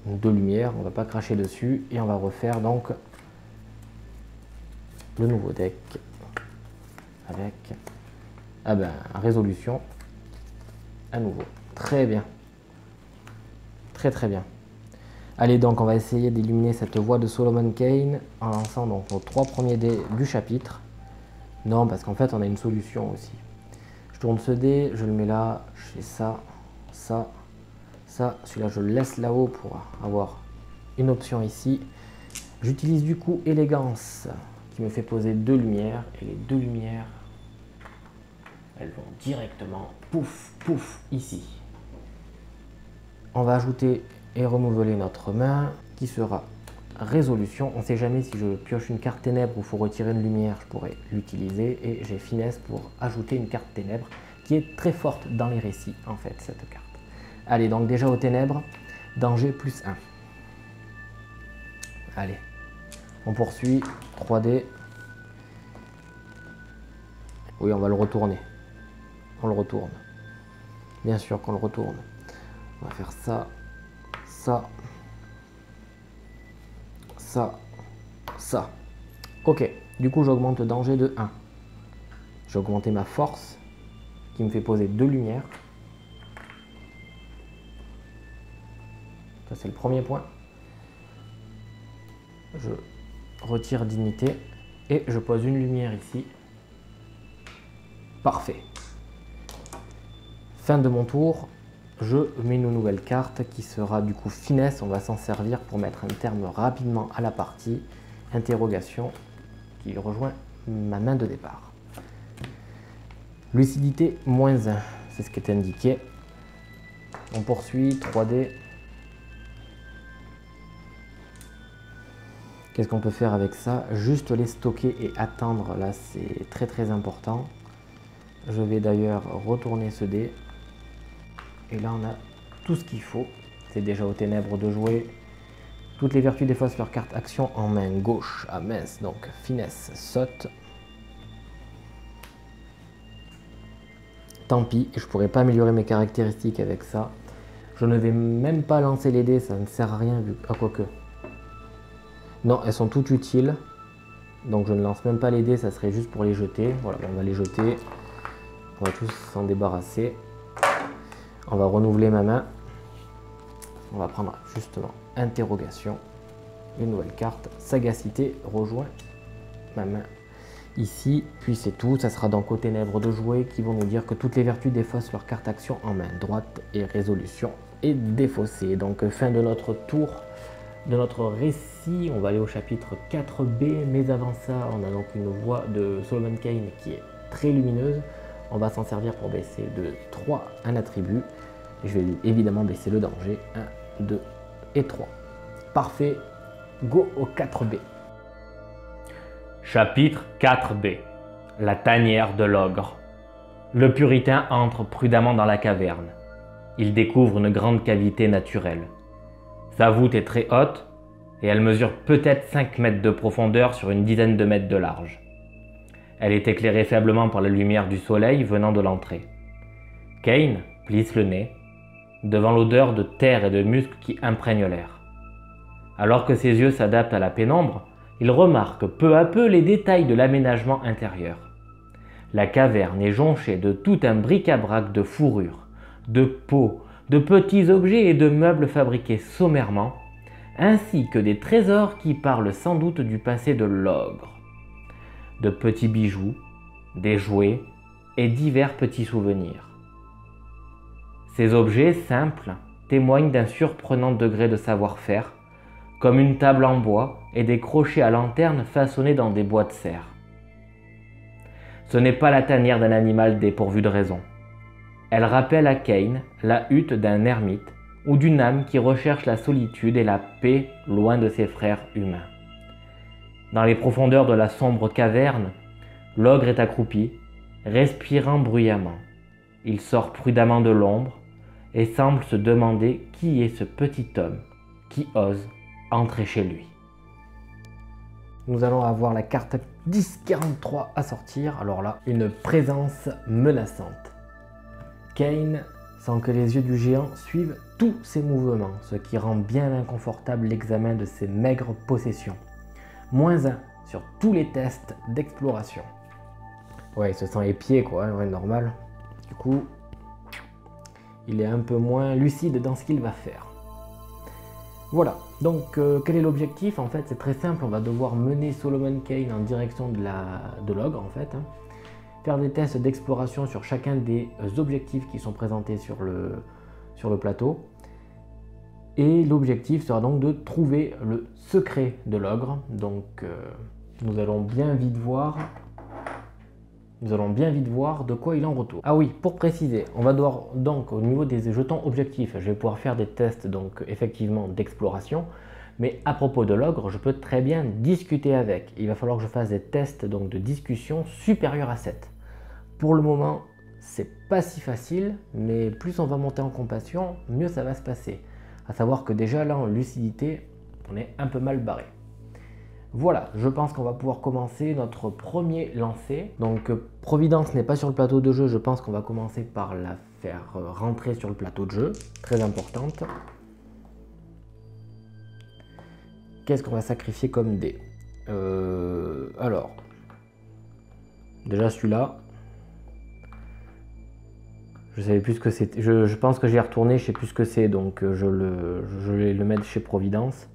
2 lumières, on va pas cracher dessus et on va refaire donc le nouveau deck avec résolution à nouveau. Très bien. Très bien. Allez, donc on va essayer d'illuminer cette voie de Solomon Kane en lançant donc nos 3 premiers dés du chapitre. Non, parce qu'en fait on a une solution aussi. Je tourne ce dé, je le mets là, je fais ça, ça, ça. Celui-là je le laisse là-haut pour avoir une option ici. J'utilise du coup élégance qui me fait poser 2 lumières et les 2 lumières elles vont directement pouf pouf ici. On va ajouter et renouveler notre main qui sera résolution. On ne sait jamais si je pioche une carte ténèbres ou il faut retirer une lumière, je pourrais l'utiliser et j'ai finesse pour ajouter une carte ténèbres qui est très forte dans les récits en fait cette carte. Allez, donc déjà aux ténèbres, danger plus 1. Allez, on poursuit, 3D. Oui, on va le retourner. On le retourne. Bien sûr qu'on le retourne. On va faire ça, ça, ça, ça. Ok, du coup j'augmente le danger de 1. J'ai augmenté ma force qui me fait poser 2 lumières. Ça c'est le premier point. Je retire dignité et je pose une lumière ici. Parfait. Fin de mon tour, je mets une nouvelle carte qui sera du coup finesse. On va s'en servir pour mettre un terme rapidement à la partie. Interrogation qui rejoint ma main de départ. Lucidité moins 1, c'est ce qui est indiqué. On poursuit, 3D. Qu'est-ce qu'on peut faire avec ça? Juste les stocker et attendre, là c'est très important. Je vais d'ailleurs retourner ce dé. Et là on a tout ce qu'il faut. C'est déjà aux ténèbres de jouer. Toutes les vertus défaussent leur carte action en main gauche. Ah mince, donc finesse saute. Tant pis, je pourrais pas améliorer mes caractéristiques avec ça. Je ne vais même pas lancer les dés, ça ne sert à rien vu. Ah quoique. Non, elles sont toutes utiles. Donc je ne lance même pas les dés, ça serait juste pour les jeter. Voilà, on va les jeter. On va tous s'en débarrasser. On va renouveler ma main. On va prendre justement interrogation. Une nouvelle carte. Sagacité rejoint ma main ici. Puis c'est tout. Ça sera donc aux ténèbres de jouer qui vont nous dire que toutes les vertus défaussent leur carte action en main droite et résolution est défaussée. Donc fin de notre tour. De notre récit, on va aller au chapitre 4b, mais avant ça, on a donc une voix de Solomon Kane qui est très lumineuse. On va s'en servir pour baisser de 3 un attribut. Je vais évidemment baisser le danger, 1, 2 et 3. parfait. Go au 4B. Chapitre 4B. La tanière de l'ogre. Le puritain entre prudemment dans la caverne. Il découvre une grande cavité naturelle. Sa voûte est très haute et elle mesure peut-être 5 mètres de profondeur sur une dizaine de mètres de large. Elle est éclairée faiblement par la lumière du soleil venant de l'entrée. Kane plisse le nez devant l'odeur de terre et de muscles qui imprègne l'air. Alors que ses yeux s'adaptent à la pénombre, il remarque peu à peu les détails de l'aménagement intérieur. La caverne est jonchée de tout un bric-à-brac de fourrures, de peaux, de petits objets et de meubles fabriqués sommairement, ainsi que des trésors qui parlent sans doute du passé de l'ogre. De petits bijoux, des jouets et divers petits souvenirs. Ces objets simples témoignent d'un surprenant degré de savoir-faire, comme une table en bois et des crochets à lanterne façonnés dans des bois de serre. Ce n'est pas la tanière d'un animal dépourvu de raison. Elle rappelle à Kane la hutte d'un ermite ou d'une âme qui recherche la solitude et la paix loin de ses frères humains. Dans les profondeurs de la sombre caverne, l'ogre est accroupi, respirant bruyamment. Il sort prudemment de l'ombre et semble se demander qui est ce petit homme qui ose entrer chez lui. Nous allons avoir la carte 1043 à sortir. Alors là, une présence menaçante. Kane sent que les yeux du géant suivent tous ses mouvements, ce qui rend bien inconfortable l'examen de ses maigres possessions. -1 sur tous les tests d'exploration. Ouais, il se sent épié quoi, ouais, normal. Du coup, il est un peu moins lucide dans ce qu'il va faire. Voilà, donc quel est l'objectif? En fait, c'est très simple, on va devoir mener Solomon Kane en direction de l'ogre en fait. Faire des tests d'exploration sur chacun des objectifs qui sont présentés sur le plateau. Et l'objectif sera donc de trouver le secret de l'ogre. Donc nous allons bien vite voir de quoi il en retourne. Ah oui, pour préciser, on va devoir donc au niveau des jetons objectifs, je vais pouvoir faire des tests donc effectivement d'exploration, mais à propos de l'ogre, je peux très bien discuter avec. Il va falloir que je fasse des tests donc de discussion supérieurs à 7. Pour le moment, c'est pas si facile, mais plus on va monter en compassion, mieux ça va se passer. À savoir que déjà là en lucidité, on est un peu mal barré. Voilà, je pense qu'on va pouvoir commencer notre premier lancer. Donc Providence n'est pas sur le plateau de jeu, je pense qu'on va commencer par la faire rentrer sur le plateau de jeu, très importante. Qu'est-ce qu'on va sacrifier comme dé? Alors, déjà celui-là, je savais plus ce que c'était. Je pense que j'y ai retourné, je sais plus ce que c'est, donc je vais le mettre chez Providence.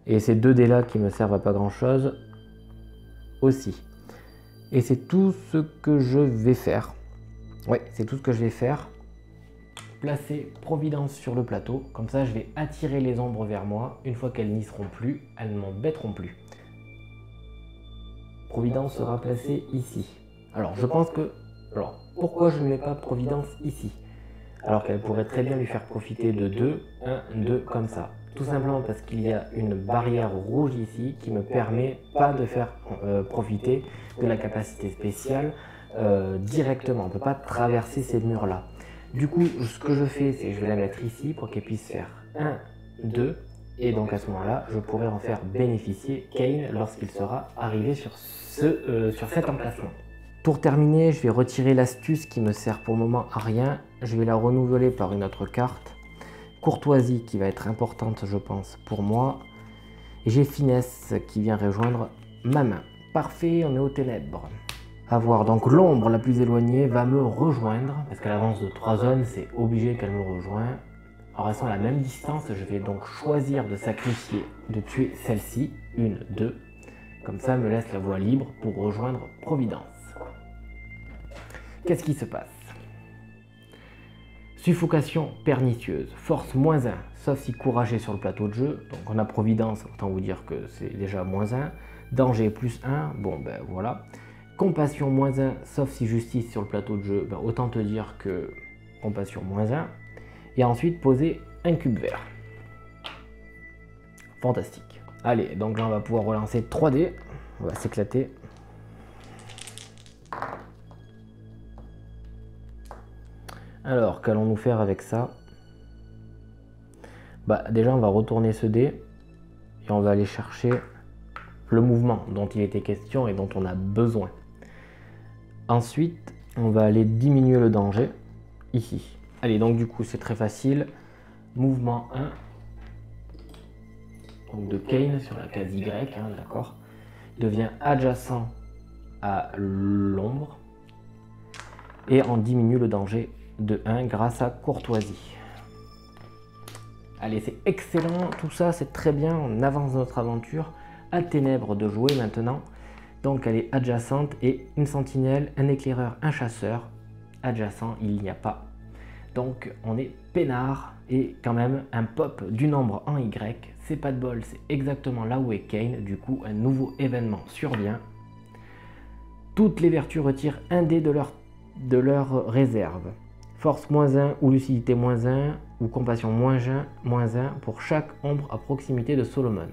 Et ces deux dés là qui me servent à pas grand chose aussi. Et c'est tout ce que je vais faire. Ouais, c'est tout ce que je vais faire. Placer Providence sur le plateau. Comme ça, je vais attirer les ombres vers moi. Une fois qu'elles n'y seront plus, elles ne m'embêteront plus. Providence sera placée ici. Alors, je pense que... Alors, pourquoi je ne mets pas Providence ici? Alors qu'elle pourrait très bien lui faire profiter de 2, 1, 2, comme ça. Tout simplement parce qu'il y a une barrière rouge ici qui me permet pas de faire profiter de la capacité spéciale directement. On ne peut pas traverser ces murs-là. Du coup, ce que je fais, c'est que je vais la mettre ici pour qu'elle puisse faire 1, 2. Et donc à ce moment-là, je pourrai en faire bénéficier Kane lorsqu'il sera arrivé sur cet emplacement. Pour terminer, je vais retirer l'astuce qui me sert pour le moment à rien. Je vais la renouveler par une autre carte. Courtoisie qui va être importante je pense pour moi. Et j'ai finesse qui vient rejoindre ma main. Parfait, on est aux ténèbres. À voir, donc l'ombre la plus éloignée va me rejoindre. Parce qu'elle avance de 3 zones, c'est obligé qu'elle me rejoigne. En restant à la même distance, je vais donc choisir de sacrifier, de tuer celle-ci. 1, 2. Comme ça, me laisse la voie libre pour rejoindre Providence. Qu'est-ce qui se passe? Suffocation pernicieuse, force -1, sauf si courage est sur le plateau de jeu. Donc on a Providence, autant vous dire que c'est déjà -1. Danger +1, bon ben voilà. Compassion -1, sauf si justice sur le plateau de jeu, ben, autant te dire que compassion -1. Et ensuite poser un cube vert. fantastique. Allez, donc là on va pouvoir relancer 3D. On va s'éclater. Alors, qu'allons-nous faire avec ça? Bah, déjà, on va retourner ce dé et on va aller chercher le mouvement dont il était question et dont on a besoin. Ensuite, on va aller diminuer le danger ici. Allez, donc du coup, c'est très facile. Mouvement 1 donc de Kane sur la case Y, hein, d'accord, devient adjacent à l'ombre et on diminue le danger de 1 grâce à courtoisie. Allez, c'est excellent, tout ça c'est très bien, on avance dans notre aventure. À Ténèbres de jouer maintenant, donc elle est adjacente et une sentinelle, un éclaireur, un chasseur. Adjacent, il n'y a pas. Donc on est peinard et quand même un pop du nombre en Y, c'est pas de bol, c'est exactement là où est Kane. Du coup, un nouveau événement survient. Toutes les vertus retirent un dé de leur réserve. Force -1 ou lucidité -1 ou compassion -1 pour chaque ombre à proximité de Solomon.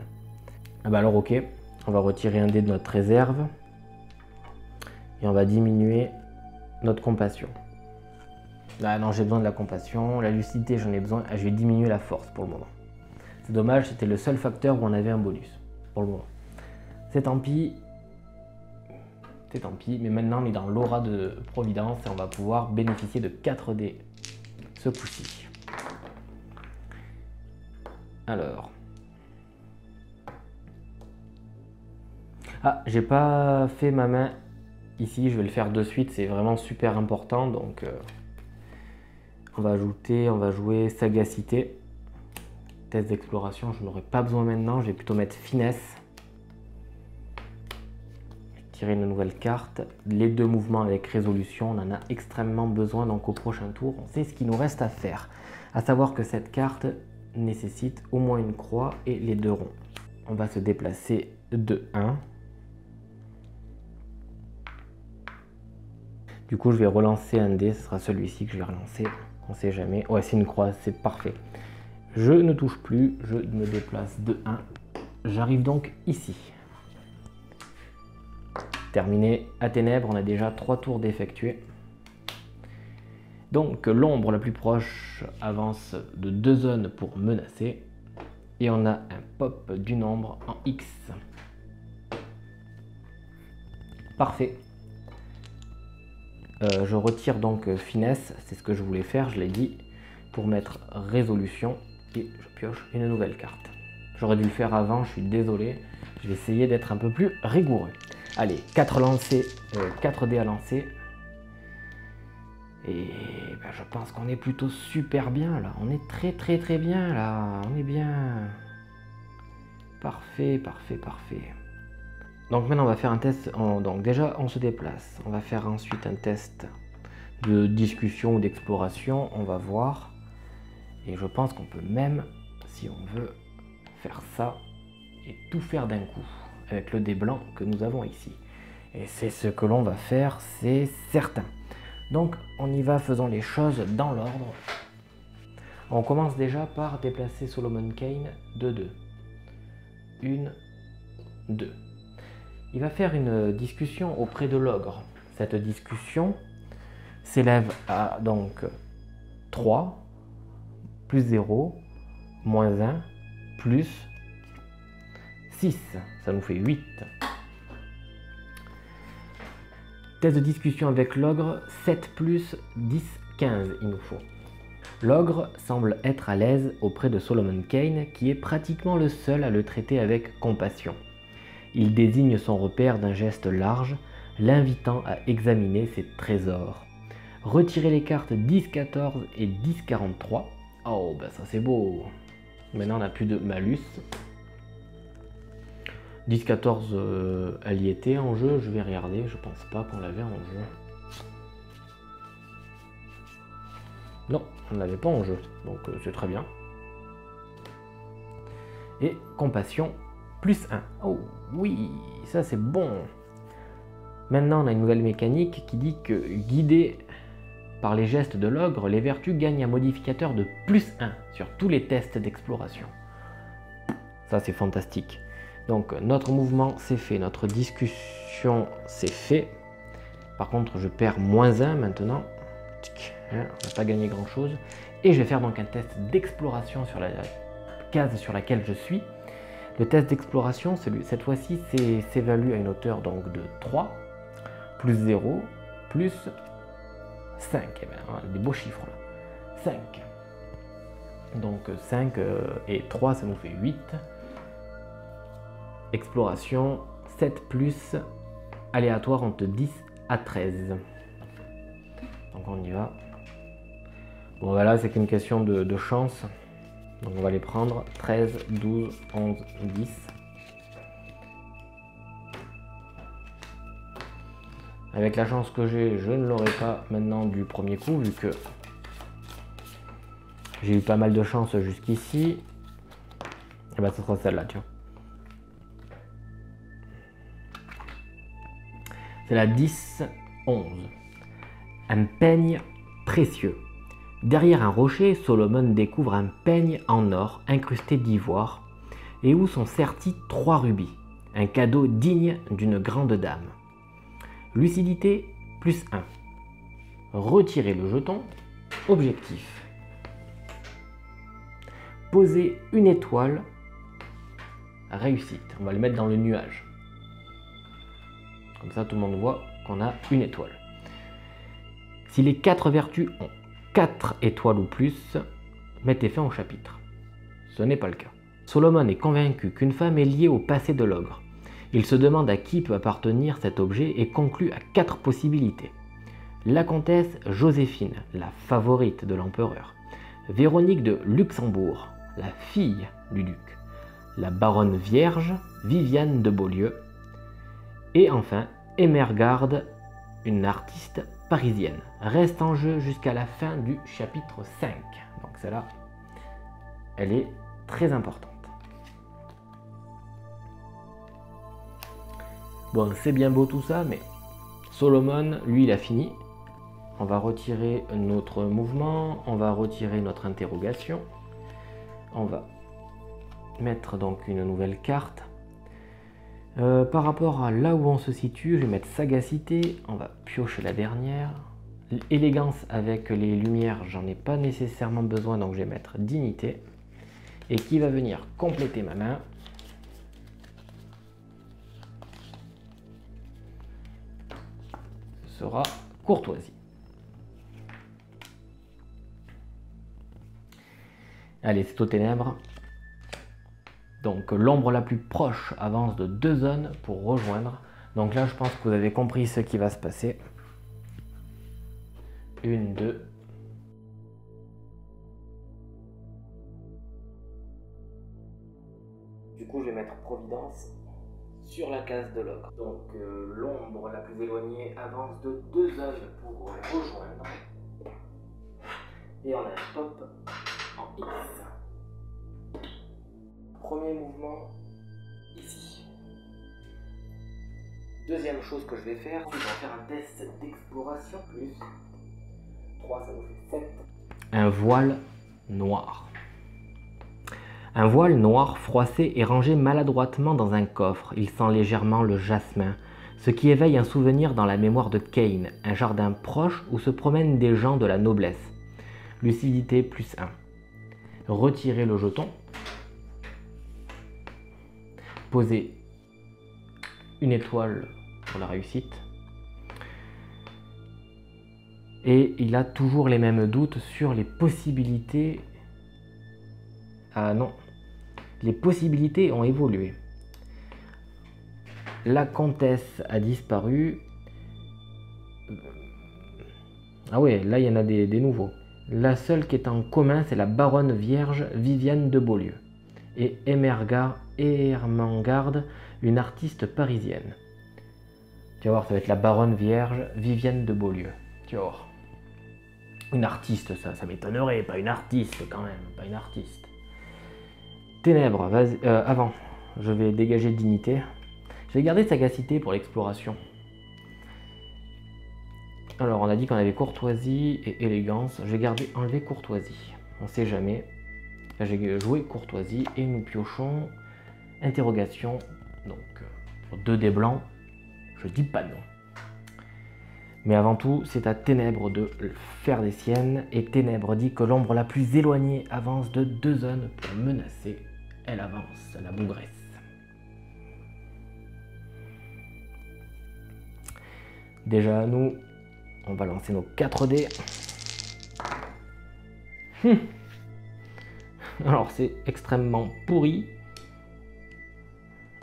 Ah bah alors ok, on va retirer un dé de notre réserve et on va diminuer notre compassion. Ah non, j'ai besoin de la compassion, la lucidité j'en ai besoin, je vais diminuer la force pour le moment. C'est dommage, c'était le seul facteur où on avait un bonus pour le moment. C'est tant pis, mais maintenant on est dans l'aura de Providence et on va pouvoir bénéficier de 4 dés ce coup-ci. Alors. Ah, j'ai pas fait ma main ici, je vais le faire de suite, c'est vraiment super important. Donc on va jouer sagacité. Test d'exploration, je n'aurai pas besoin maintenant, je vais plutôt mettre finesse. Tirer une nouvelle carte. Les 2 mouvements avec résolution, on en a extrêmement besoin, donc au prochain tour, on sait ce qu'il nous reste à faire. À savoir que cette carte nécessite au moins une croix et les 2 ronds. On va se déplacer de 1. Du coup, je vais relancer un dé, ce sera celui-ci que je vais relancer, on sait jamais. Ouais, c'est une croix, c'est parfait. Je ne touche plus, je me déplace de 1. J'arrive donc ici. Terminé. À Ténèbres, on a déjà 3 tours d'effectuer. Donc l'ombre la plus proche avance de 2 zones pour menacer. Et on a un pop du nombre en X. Parfait. Je retire donc finesse, c'est ce que je voulais faire, je l'ai dit, pour mettre résolution. Et je pioche une nouvelle carte. J'aurais dû le faire avant, je suis désolé. Je vais essayer d'être un peu plus rigoureux. Allez, 4 dés à lancer. Et ben, je pense qu'on est plutôt super bien là. On est très bien là. On est bien. Parfait, parfait, parfait. Donc maintenant on va faire un test. Donc déjà on se déplace. On va faire ensuite un test de discussion ou d'exploration. On va voir. Et je pense qu'on peut même, si on veut, faire ça et tout faire d'un coup avec le dé blanc que nous avons ici. Et c'est ce que l'on va faire, c'est certain. Donc on y va, faisons les choses dans l'ordre. On commence déjà par déplacer Solomon Kane de 2. 1, 2. Il va faire une discussion auprès de l'ogre. Cette discussion s'élève à donc 3, plus 0, moins 1, plus 6. Ça nous fait 8. Test de discussion avec l'ogre, 7 plus 10, 15 il nous faut. L'ogre semble être à l'aise auprès de Solomon Kane, qui est pratiquement le seul à le traiter avec compassion. Il désigne son repère d'un geste large, l'invitant à examiner ses trésors. Retirez les cartes 10-14 et 10-43. Oh, bah ça c'est beau. Maintenant on n'a plus de malus. 10-14, elle y était en jeu, je vais regarder, je pense pas qu'on l'avait en jeu. Non, on ne l'avait pas en jeu, donc c'est très bien. Et compassion, plus 1. Oh oui, ça c'est bon. Maintenant on a une nouvelle mécanique qui dit que guidé par les gestes de l'ogre, les vertus gagnent un modificateur de plus 1 sur tous les tests d'exploration. Ça, c'est fantastique. Donc, notre mouvement, c'est fait. Notre discussion, c'est fait. Par contre, je perds -1 maintenant. On n'a pas gagné grand-chose. Et je vais faire donc un test d'exploration sur la case sur laquelle je suis. Le test d'exploration, cette fois-ci, s'évalue à une hauteur donc de 3, plus 0, plus 5. Eh bien, des beaux chiffres là. 5. Donc 5 et 3, ça nous fait 8. Exploration, 7 plus aléatoire entre 10 à 13. Donc on y va. Bon voilà, c'est qu'une question de chance. Donc on va les prendre 13, 12, 11, 10. Avec la chance que j'ai, je ne l'aurai pas maintenant du premier coup, vu que j'ai eu pas mal de chance jusqu'ici. Et bien ce sera celle-là, tiens. C'est la 10, 11. Un peigne précieux. Derrière un rocher, Solomon découvre un peigne en or incrusté d'ivoire et où sont sertis 3 rubis, un cadeau digne d'une grande dame. Lucidité, plus 1. Retirer le jeton. Objectif. Poser une étoile. Réussite. On va le mettre dans le nuage. Comme ça, tout le monde voit qu'on a une étoile. Si les 4 vertus ont 4 étoiles ou plus, mettez fin au chapitre. Ce n'est pas le cas. Solomon est convaincu qu'une femme est liée au passé de l'ogre. Il se demande à qui peut appartenir cet objet et conclut à 4 possibilités. La comtesse Joséphine, la favorite de l'empereur. Véronique de Luxembourg, la fille du duc. La baronne vierge, Viviane de Beaulieu. Et enfin, Emergarde, une artiste parisienne. Reste en jeu jusqu'à la fin du chapitre 5. Donc celle-là, elle est très importante. Bon, c'est bien beau tout ça, mais Solomon, lui, il a fini. On va retirer notre mouvement, on va retirer notre interrogation. On va mettre donc une nouvelle carte. Par rapport à là où on se situe, je vais mettre sagacité, on va piocher la dernière. Élégance avec les lumières, j'en ai pas nécessairement besoin, donc je vais mettre dignité. Et qui va venir compléter ma main. Ce sera courtoisie. Allez, c'est aux ténèbres. Donc l'ombre la plus proche avance de 2 zones pour rejoindre. Donc là, je pense que vous avez compris ce qui va se passer. 1, 2. Du coup, je vais mettre Providence sur la case de l'ogre. Donc l'ombre la plus éloignée avance de 2 zones pour rejoindre. Et on a un stop en X. Premier mouvement, ici. Deuxième chose que je vais faire, je vais faire un test d'exploration, plus 3, ça nous fait 7. Un voile noir. Un voile noir froissé est rangé maladroitement dans un coffre. Il sent légèrement le jasmin, ce qui éveille un souvenir dans la mémoire de Kane, un jardin proche où se promènent des gens de la noblesse. Lucidité, plus 1. Retirer le jeton. Poser une étoile pour la réussite. Et il a toujours les mêmes doutes sur les possibilités. Ah non, les possibilités ont évolué. La comtesse a disparu. Ah ouais, là il y en a des nouveaux. La seule qui est en commun, c'est la baronne vierge Viviane de Beaulieu. Et Ermengarde, une artiste parisienne. Tu vas voir, ça va être la baronne vierge Viviane de Beaulieu. Tu vas voir. Une artiste, ça m'étonnerait, pas une artiste quand même, pas une artiste. Ténèbres, vas-y, avant, je vais dégager dignité. Je vais garder sagacité pour l'exploration. Alors, on a dit qu'on avait courtoisie et élégance. Je vais enlever courtoisie. On sait jamais. J'ai joué courtoisie et nous piochons interrogation. Donc pour 2 dés blancs, je dis pas non. Mais avant tout, c'est à Ténèbres de faire des siennes, et Ténèbres dit que l'ombre la plus éloignée avance de 2 zones pour menacer. Elle avance, la bougresse. Déjà, nous, on va lancer nos 4 dés. Alors, c'est extrêmement pourri.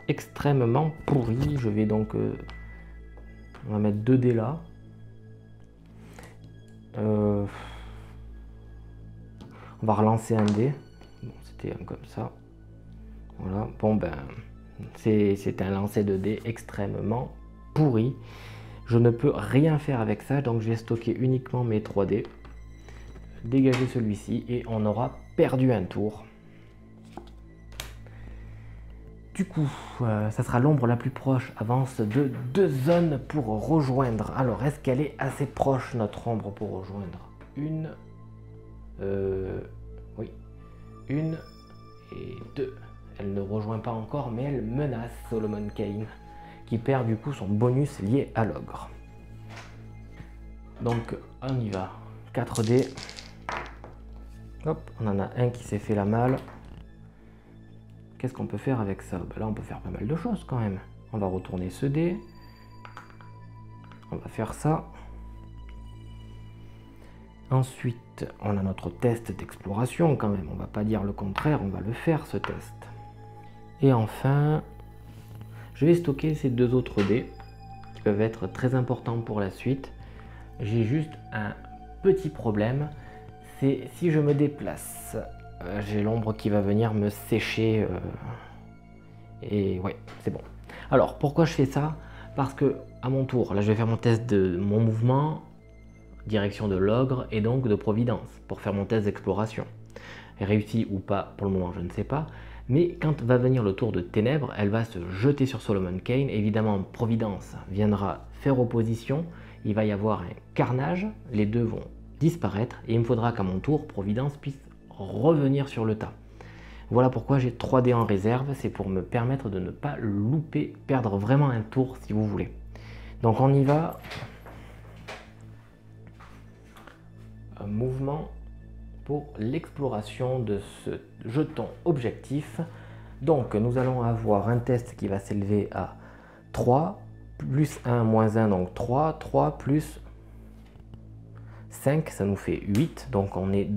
Extrêmement pourri. Je vais donc... on va mettre 2 dés là. On va relancer un dé. Bon, c'était un comme ça. Voilà. Bon, ben... c'est un lancer de dés extrêmement pourri. Je ne peux rien faire avec ça, donc je vais stocker uniquement mes 3 dés. Dégager celui-ci et on aura perdu un tour. Du coup, ça sera l'ombre la plus proche, avance de 2 zones pour rejoindre. Alors, est-ce qu'elle est assez proche, notre ombre, pour rejoindre? Une, oui, 1 et 2. Elle ne rejoint pas encore, mais elle menace Solomon Kane, qui perd du coup son bonus lié à l'ogre. Donc, on y va. 4 dés. Hop, on en a un qui s'est fait la malle. Qu'est-ce qu'on peut faire avec ça? Ben là, on peut faire pas mal de choses quand même. On va retourner ce dé. On va faire ça. Ensuite, on a notre test d'exploration quand même. On va pas dire le contraire, on va le faire ce test. Et enfin, je vais stocker ces 2 autres dés qui peuvent être très importants pour la suite. J'ai juste un petit problème. C'est si je me déplace, j'ai l'ombre qui va venir me sécher. Et ouais, c'est bon. Alors, pourquoi je fais ça? Parce que à mon tour, là je vais faire mon test de mon mouvement, direction de l'ogre et donc de Providence, pour faire mon test d'exploration. Réussi ou pas, pour le moment je ne sais pas. Mais quand va venir le tour de Ténèbres, elle va se jeter sur Solomon Kane. Évidemment, Providence viendra faire opposition. Il va y avoir un carnage. Les deux vont disparaître. Et il me faudra qu'à mon tour, Providence puisse revenir sur le tas. Voilà pourquoi j'ai 3 dés en réserve. C'est pour me permettre de ne pas louper, perdre vraiment un tour si vous voulez. Donc on y va. Un mouvement pour l'exploration de ce jeton objectif. Donc nous allons avoir un test qui va s'élever à 3, plus 1, moins 1, donc 3, 3 plus 5, ça nous fait 8, donc on est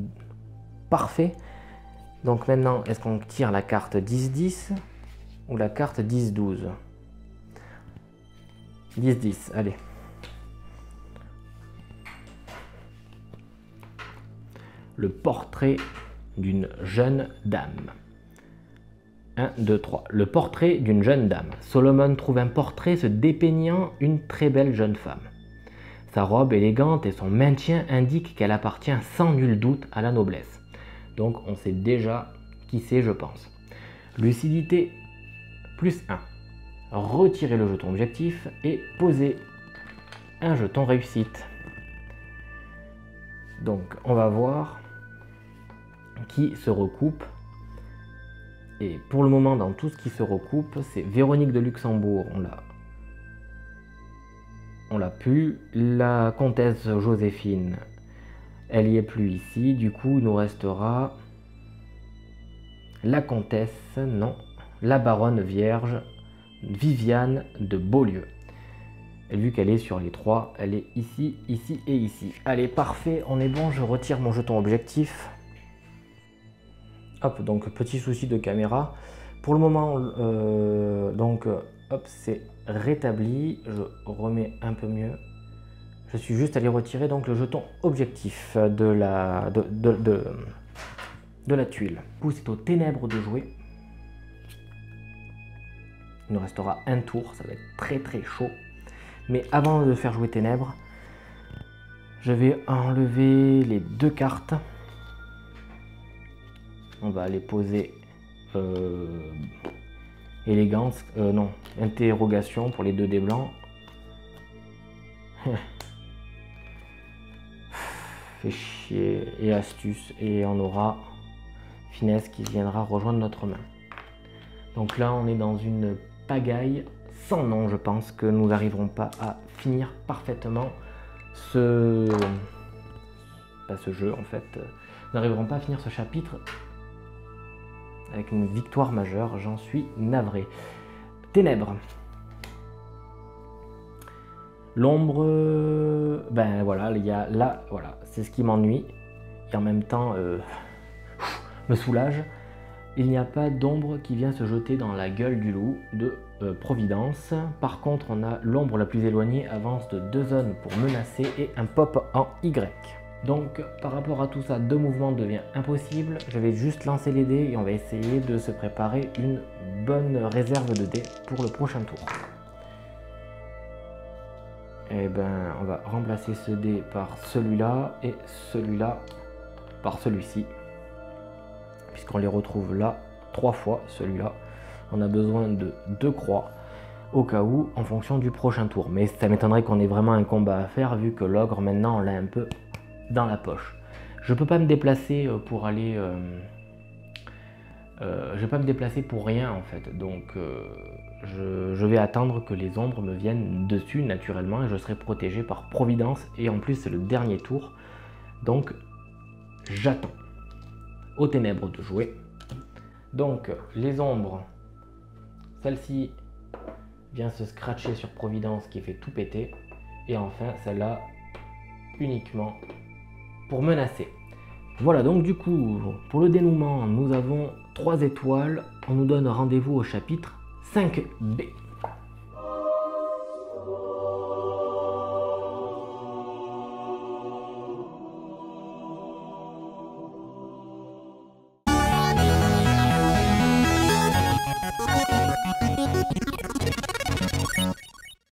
parfait. Donc maintenant, est-ce qu'on tire la carte 10-10 ou la carte 10-12? 10-10, allez. Le portrait d'une jeune dame. 1, 2, 3. Le portrait d'une jeune dame. Solomon trouve un portrait se dépeignant une très belle jeune femme. Sa robe élégante et son maintien indiquent qu'elle appartient sans nul doute à la noblesse. Donc on sait déjà qui c'est, je pense. Lucidité, plus 1. Retirez le jeton objectif et posez un jeton réussite. Donc on va voir qui se recoupe. Et pour le moment, dans tout ce qui se recoupe, c'est Véronique de Luxembourg, on l'a pu. La comtesse Joséphine, elle y est plus ici. Du coup, il nous restera la comtesse, non, la baronne vierge, Viviane de Beaulieu. Et vu qu'elle est sur les 3, elle est ici, ici et ici. Allez, parfait, on est bon, je retire mon jeton objectif. Hop, donc petit souci de caméra. Pour le moment, hop, c'est rétabli. Je remets un peu mieux. Je suis juste allé retirer donc le jeton objectif de la tuile. Du coup, c'est aux ténèbres de jouer. Il nous restera un tour, ça va être très très chaud. Mais avant de faire jouer ténèbres, je vais enlever les 2 cartes. On va les poser élégance, non, interrogation pour les 2 dés blancs. Fait chier, et astuce, et on aura finesse qui viendra rejoindre notre main. Donc là, on est dans une pagaille sans nom. Je pense que nous n'arriverons pas à finir parfaitement ce jeu en fait. Nous n'arriverons pas à finir ce chapitre avec une victoire majeure, j'en suis navré. Ténèbres. L'ombre, ben voilà, il y a là, voilà, c'est ce qui m'ennuie et en même temps me soulage. Il n'y a pas d'ombre qui vient se jeter dans la gueule du loup de Providence. Par contre, on a l'ombre la plus éloignée avance de 2 zones pour menacer et un pop en Y. Donc par rapport à tout ça, 2 mouvements devient impossible. Je vais juste lancer les dés et on va essayer de se préparer une bonne réserve de dés pour le prochain tour. Et ben on va remplacer ce dé par celui-là et celui-là par celui-ci. Puisqu'on les retrouve là 3 fois, celui-là. On a besoin de 2 croix au cas où en fonction du prochain tour. Mais ça m'étonnerait qu'on ait vraiment un combat à faire vu que l'ogre maintenant on l'a un peu dans la poche. Je peux pas me déplacer pour aller... je vais pas me déplacer pour rien en fait. Donc je vais attendre que les ombres me viennent dessus naturellement et je serai protégé par Providence. Et en plus c'est le dernier tour. Donc j'attends. Aux ténèbres de jouer. Donc les ombres, celle-ci vient se scratcher sur Providence qui fait tout péter. Et enfin celle-là uniquement pour menacer. Voilà, donc du coup, pour le dénouement, nous avons 3 étoiles. On nous donne rendez-vous au chapitre 5B.